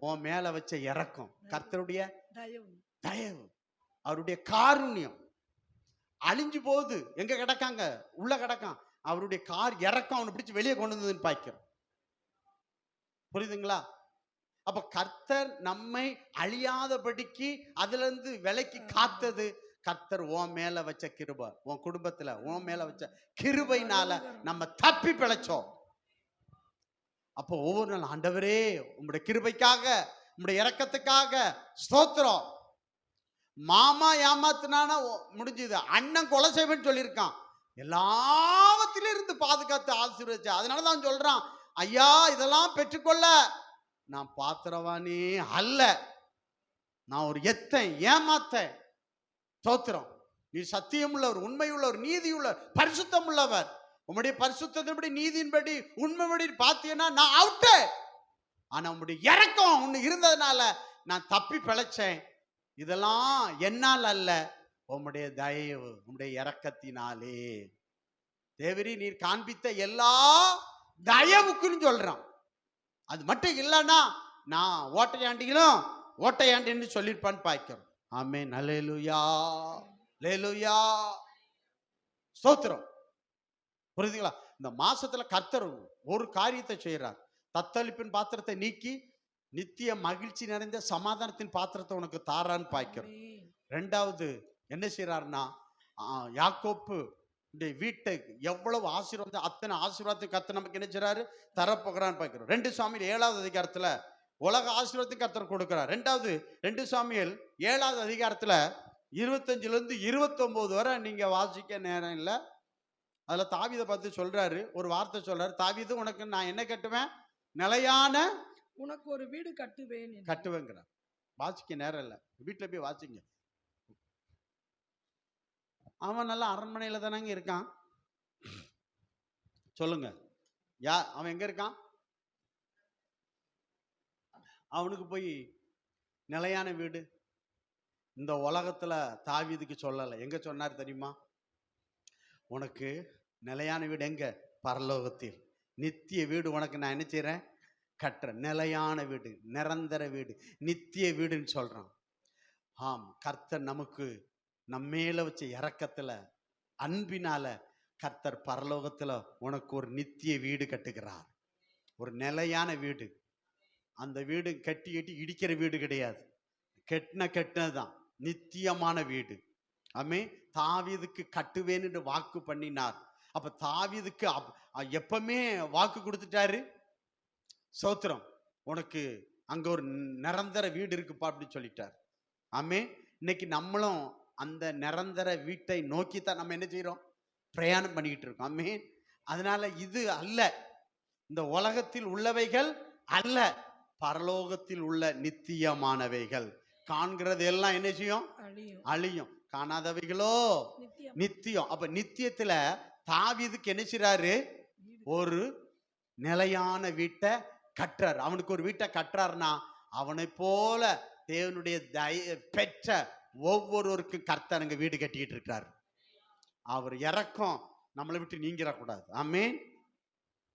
உன் மேல வச்ச இரக்கம், கர்த்தருடைய தயவு, அவருடைய காருண்யம். அழிஞ்சு போகுது, எங்க கிடக்காங்க, உள்ள கிடக்கான். அவருடைய இறக்கம் அவனை பிடிச்சு வெளியே கொண்டு வந்ததுன்னு பாய்க்கிறோம். புரியுதுங்களா? அப்ப கர்த்தர் நம்மை அழியாதபடிக்கு அதுல இருந்து விலைக்கு காத்தது கர்த்தர் உன் மேல வச்ச கிருபை, உன் குடும்பத்துல உன் மேல வச்ச கிருபைனால நம்ம தப்பி பிழைச்சோம். அப்போ ஒவ்வொரு நாள் ஆண்டவரே உங்களுடைய கிருபைக்காக, உங்களுடைய இரக்கத்துக்காக ஸ்தோத்திரம். மாமா ஏமாத்தினானா முடிஞ்சது, அண்ணன் கொலை செய்வேன்னு சொல்லியிருக்கான், எல்லாவற்றிலும் இருந்து பாதுகாத்து ஆசீர்வதிச்சு. அதனாலதான் சொல்றான், ஐயா இதெல்லாம் பெற்றுக்கொள்ள நான் பாத்திரவானே அல்ல, நான் ஒரு எத்தன் ஏமாத்தேன். ஸ்தோத்திரம். நீ சத்தியம் உள்ளவர், உண்மை உள்ளவர், நீதி உள்ளவர், பரிசுத்தம் உள்ளவர். உம்முடைய பரிசுத்தத்தின்படி, நீதியின்படி, உண்மைப்படி பார்த்தீங்கன்னா நான் அவுட்டு. ஆனா உம்முடைய இரக்கம் ஒண்ணு இருந்ததுனால நான் தப்பி பிழைச்சேன். இதெல்லாம் என்னால் அல்ல, உம்முடைய தயவு, உம்முடைய இரக்கத்தினாலே. தேவரீ நீர் காண்பித்த எல்லா தயவுக்குன்னு சொல்றான். அது மட்டும் இல்லைன்னா நான் ஓட்டையாண்டிகளும் ஓட்டையாண்டின்னு சொல்லியிருப்பான்னு பார்க்கிறோம். ஆமென். அல்லேலூயா, அல்லேலூயா, ஸ்தோத்திரம். புரியுதுங்களா? இந்த மாசத்துல கர்த்தர் ஒரு காரியத்தை செய்யறார். தத்தளிப்பின் பாத்திரத்தை நீக்கி நித்திய மகிழ்ச்சி நிறைந்த சமாதானத்தின் பாத்திரத்தை உனக்கு தாரான்னு பார்க்கிறோம். ரெண்டாவது என்ன செய்யறாருன்னா, யாக்கோப்பு வீட்டை எவ்வளவு ஆசீர்வாதம், அத்தனை ஆசீர்வாதத்துக்கு கர்த்தர் நமக்கு என்ன செய்யறாரு, தரப்போகிறான்னு பார்க்கிறோம். 2 சாமுவேல் 7வது அதிகாரத்துல உலக ஆசீர்வாதத்துக்கு கர்த்தர் கொடுக்கிறார். 2 சாமுவேல் 7வது அதிகாரத்துல 25லிருந்து 29 வரை நீங்க வாசிக்க நேரம் இல்லை. அதுல தாவீதை பார்த்து சொல்றாரு, ஒரு வார்த்தை சொல்றாரு, தாவீது உனக்கு நான் என்ன கட்டுவேன், நிலையான உனக்கு ஒரு வீடு கட்டுவேங்கிறார். வாசிக்க நேரம் இல்லை, வீட்டுல போய் வாசிங்க. அவன் நல்லா அரண்மனையில தானங்க இருக்கான். சொல்லுங்க, அவன் எங்க இருக்கான்? அவனுக்கு போய் நிலையான வீடு இந்த உலகத்துல தாவீதுக்கு சொல்லலை. எங்க சொன்னார் தெரியுமா? உனக்கு நிலையான வீடு எங்க? பரலோகத்தில் நித்திய வீடு உனக்கு நான் என்ன செய்றேன், கட்டுறேன். நிலையான வீடு, நிரந்தர வீடு, நித்திய வீடுன்னு சொல்றான். ஆம், கர்த்தர் நமக்கு நம்மேல வச்ச இரக்கத்துல, அன்பினால கர்த்தர் பரலோகத்துல உனக்கு ஒரு நித்திய வீடு கட்டுகிறார். ஒரு நிலையான வீடு. அந்த வீடு கட்டி இடிக்கிற வீடு கிடையாது, கெட்டினதுதான் நித்தியமான வீடு. ஆமே. தாவீதுக்கு கட்டுவேன்னு வாக்கு பண்ணினார். அப்ப தாவீதுக்கு எப்பவுமே வாக்கு கொடுத்துட்டாரு. ஸ்தோத்திரம். உனக்கு அங்க ஒரு நிரந்தர வீடு இருக்குப்பா அப்படின்னு சொல்லிட்டார். ஆமே. இன்னைக்கு நம்மளும் அந்த நிரந்தர வீட்டை நோக்கித்தான் நம்ம என்ன செய்யறோம், பிரயாணம் பண்ணிக்கிட்டு இருக்கோம். ஆமே. அதனால இது அல்ல, இந்த உலகத்தில் உள்ளவைகள் அல்ல, பரலோகத்தில் உள்ள நித்தியமானவைகள். காண்கிறது எல்லாம் என்ன செய்யும், அழியும். காணாதவைகளோ நித்தியம். அப்ப நித்தியத்துல தாவீதுக்கு என்ன செய்றாரு, ஒரு நிலையான வீட்டை கட்டுறார். அவனுக்கு ஒரு வீட்டை கட்டுறாருன்னா அவனை போல தேவனுடைய பெற்ற ஒவ்வொருவருக்கும் கர்த்தர் வீடு கட்டிக்கிட்டு இருக்கிறார். அவர் இறக்கம் நம்மளை விட்டு நீங்கிடக்கூடாது. ஆமென்.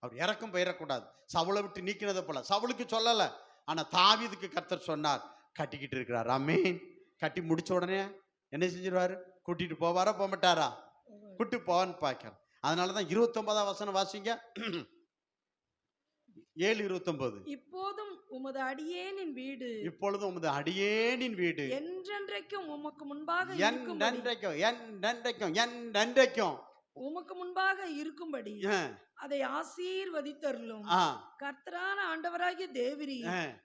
அவர் இறக்கம் போயிடக்கூடாது. சவுளை விட்டு நீக்கினதை போல சவுளுக்கு சொல்லல, ஆனா தாவீதுக்கு கர்த்தர் சொன்னார், கட்டிக்கிட்டு இருக்கிறார். ஆமென். கட்டி முடிச்ச உடனே என்ன செஞ்சிருவாரு, கூட்டிட்டு போவாரா போக மாட்டாரா? கூட்டு போவான்னு பார்க்கிறேன். அதனாலதான் 29வது வசனம் வாசிங்க. 7:29. இப்போதும் உமது அடியேனின் வீடு, இப்பொழுதும் உமது அடியேனின் வீடு என்றென்றைக்கும் உமக்கு முன்பாக என்றென்றைக்கும் உமக்கு முன்பாக இருக்கும்படி அதை ஆசீர்வதித்தருளும். கர்த்தரான ஆண்டவராகிய தேவரீ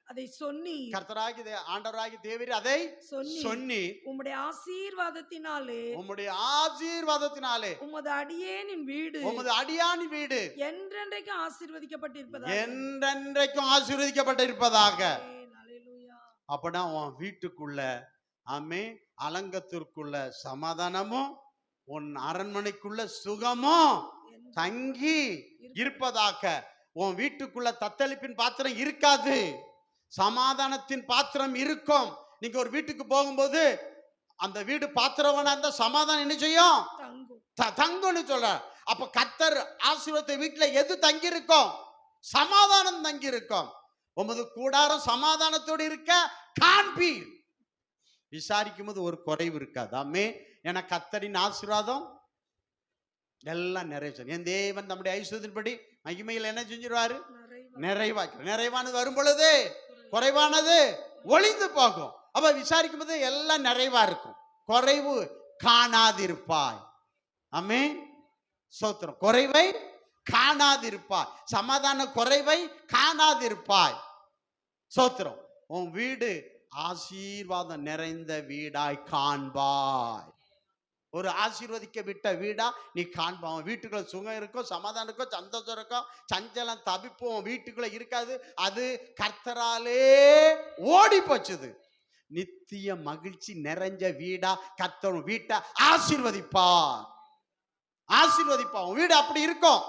அதை சொன்னி, கர்த்தராகிய ஆண்டவராகிய தேவரீ அதை சொன்னி, உம்முடைய ஆசீர்வாதத்தினாலே உமது அடியேனின் வீடு, உமது அடியானின் வீடு என்றென்றைக்கும் ஆசீர்வதிக்கப்பட்டிருப்பதாக, என்றென்றைக்கும் ஆசீர்வதிக்கப்பட்டிருப்பதாக. அப்பனா உன் வீட்டுக்குள்ள, ஆமே, அலங்கத்திற்குள்ள சமாதானமும், உன் அரண்மனைக்குள்ள சுகமும் தங்கி இருப்பதாக. உன் வீட்டுக்குள்ள தத்தளிப்பின் பாத்திரம் இருக்காது, சமாதானத்தின் பாத்திரம் இருக்கும். நீங்க ஒரு வீட்டுக்கு போகும்போது அந்த வீடு பாத்திரவனா இருந்தா சமாதானம் என்ன செய்யும், தங்குன்னு சொல்ற. அப்ப கர்த்தர் ஆசீர்வாதத்தை வீட்டுல எது தங்கி இருக்கும், சமாதானம் தங்கி இருக்கும். உமது கூடாரம் சமாதானத்தோடு இருக்க காண்பீர். விசாரிக்கும் போது ஒரு குறைவு இருக்காது. ஆமே. என கர்த்தரின் ஆசீர்வாதம் எல்லாம் நிறைவு. என் தேவன் நம்முடைய ஐஸ்வர்யத்தின்படி மகிமையில் என்ன செஞ்சிருவாரு, நிறைவானது வரும் பொழுது குறைவானது ஒளிந்து போகும். அப்ப விசாரிக்கும் போது எல்லாம் நிறைவா இருக்கும். குறைவு காணாதிருப்பாய். ஆமே. ஸ்தோத்திரம். குறைவை காணாதிருப்பாய், சமாதான குறைவை காணாதிருப்பாய். ஸ்தோத்திரம். உன் வீடு ஆசீர்வாதம் நிறைந்த வீடாய் காண்பாய். ஒரு ஆசீர்வதிக்க விட்ட வீடா நீ காண்பான். வீட்டுக்குள்ள சுகம் இருக்கும், சமாதானம் இருக்கும், சந்தோஷம் இருக்கும், சஞ்சலம் தவிப்போம் வீட்டுக்குள்ள இருக்காது. அது கர்த்தராலே ஓடி போச்சுது. நித்திய மகிழ்ச்சி நிறைஞ்ச வீடா கர்த்தர் வீட்டை ஆசீர்வதிப்பார். ஆசீர்வதிப்பார். உன் வீடு அப்படி இருக்கும்.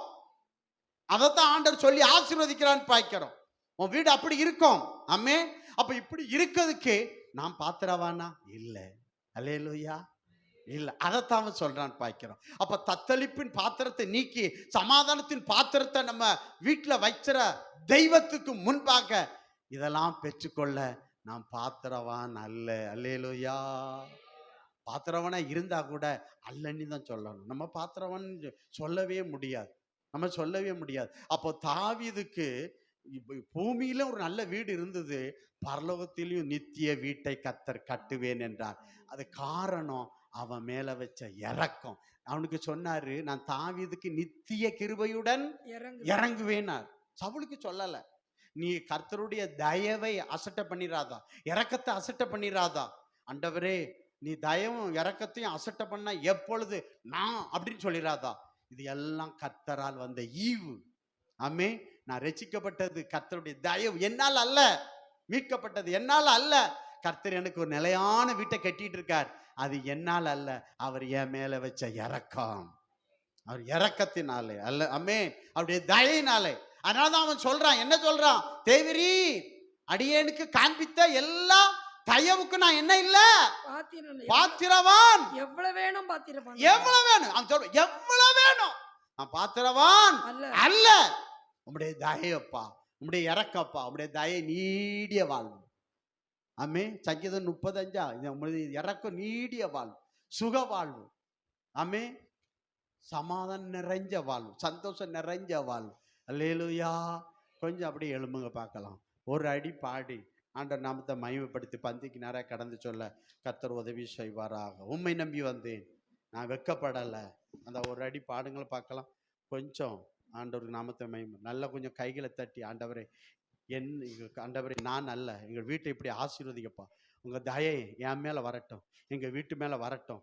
அதைத்தான் ஆண்டவர் சொல்லி ஆசீர்வதிக்கிறான்னு பார்க்கிறோம். உன் வீடு அப்படி இருக்கும். ஆமென். அப்ப இப்படி இருக்கிறதுக்கு நான் பாத்திரவானா இல்ல. அல்லேலூயா. இல்ல, அதைத்தான் சொல்றான்னு பார்க்கிறோம். அப்ப தத்தளிப்பின் பாத்திரத்தை நீக்கி சமாதானத்தின் பாத்திரத்தை நம்ம வீட்டுல வைக்கிற தெய்வத்துக்கு முன்பாக இதெல்லாம் பெற்றுக்கொள்ள நாம் பாத்திரவான் அல்ல. அல்லேலூயா. பாத்திரவனா இருந்தா கூட அல்லன்னு தான் சொல்லணும். நம்ம பாத்திரவன் சொல்லவே முடியாது. நம்ம சொல்லவே முடியாது. அப்போ தாவீதுக்கு பூமியில ஒரு நல்ல வீடு இருந்தது, பரலோகத்திலையும் நித்திய வீட்டை கர்த்தர் கட்டுவேன் என்றார். அது காரணம் அவன் மேல வச்ச இரக்கம். அவனுக்கு சொன்னாரு, நான் தாவீதுக்கு நித்திய கிருபையுடன் இறங்குவேனார். சவுலுக்கு சொல்லல, நீ கர்த்தருடைய தயவை அசட்டை பண்ணிராதா, இரக்கத்தை அசட்டை பண்ணிராதா. ஆண்டவரே நீ தயவும் இரக்கத்தையும் அசட்டை பண்ண எப்பொழுது நான் அப்படின்னு சொல்லிராதா. இது எல்லாம் கர்த்தரால் வந்த ஈவு. ஆமே. நான் ரட்சிக்கப்பட்டது கர்த்தருடைய தயவு, என்னால் அல்ல. மீட்கப்பட்டது என்னால் அல்ல. கர்த்தர் எனக்கு ஒரு நிலையான வீட்டை கட்டிட்டு இருக்கார், அது என்னால் அல்ல, அவர் என் மேல வச்ச இரக்கம். அவர் இரக்கத்தினாலே அல்ல. ஆமே. அவருடைய தயையினாலே. அதனாலதான் அவன் சொல்றான், என்ன சொல்றான், தேவரீ அடியேனுக்கு காண்பித்த எல்லா தயவுக்கு நான் என்ன இல்ல, பாத்திரவான். எவ்வளவு வேணும் பாத்திரவான், எவ்வளவு வேணும். அவன் சொல்ற எவ்வளவு வேணும், நான் பாத்திரவான் அல்ல. உம்முடைய தயப்பா, உம்முடைய இறக்கப்பா, உம்முடைய தயை நீடிய வாழ்வு. ஆமே. சங்கீதம் 35 இறக்கம் நீடிய வாழ்வு, சுக வாழ்வு. ஆமே. சமாதானம் நிறைஞ்ச வாழ்வு, சந்தோஷம் நிறைஞ்ச வாழ்வு. அல்லேலூயா. கொஞ்சம் அப்படியே எழும்புங்க பார்க்கலாம். ஒரு அடி பாடி ஆண்டவர் நாமத்தை மகிமைப்படுத்தி பந்திக்கு நேராக கடந்து சொல்ல கர்த்தர் உதவி செய்வாராக. உம்மை நம்பி வந்தேன், நான் வெட்கப்படலை. அந்த ஒரு அடி பாடுங்களை பார்க்கலாம். கொஞ்சம் ஆண்டவர் நாமத்தை மகிமை நல்லா கொஞ்சம் கைகளை தட்டி, ஆண்டவரே ஆண்டவரே நான் அல்ல, எங்கள் வீட்டை இப்படி ஆசீர்வதிக்கப்பா, உங்கள் தயை என் மேலே வரட்டும், எங்கள் வீட்டு மேலே வரட்டும்.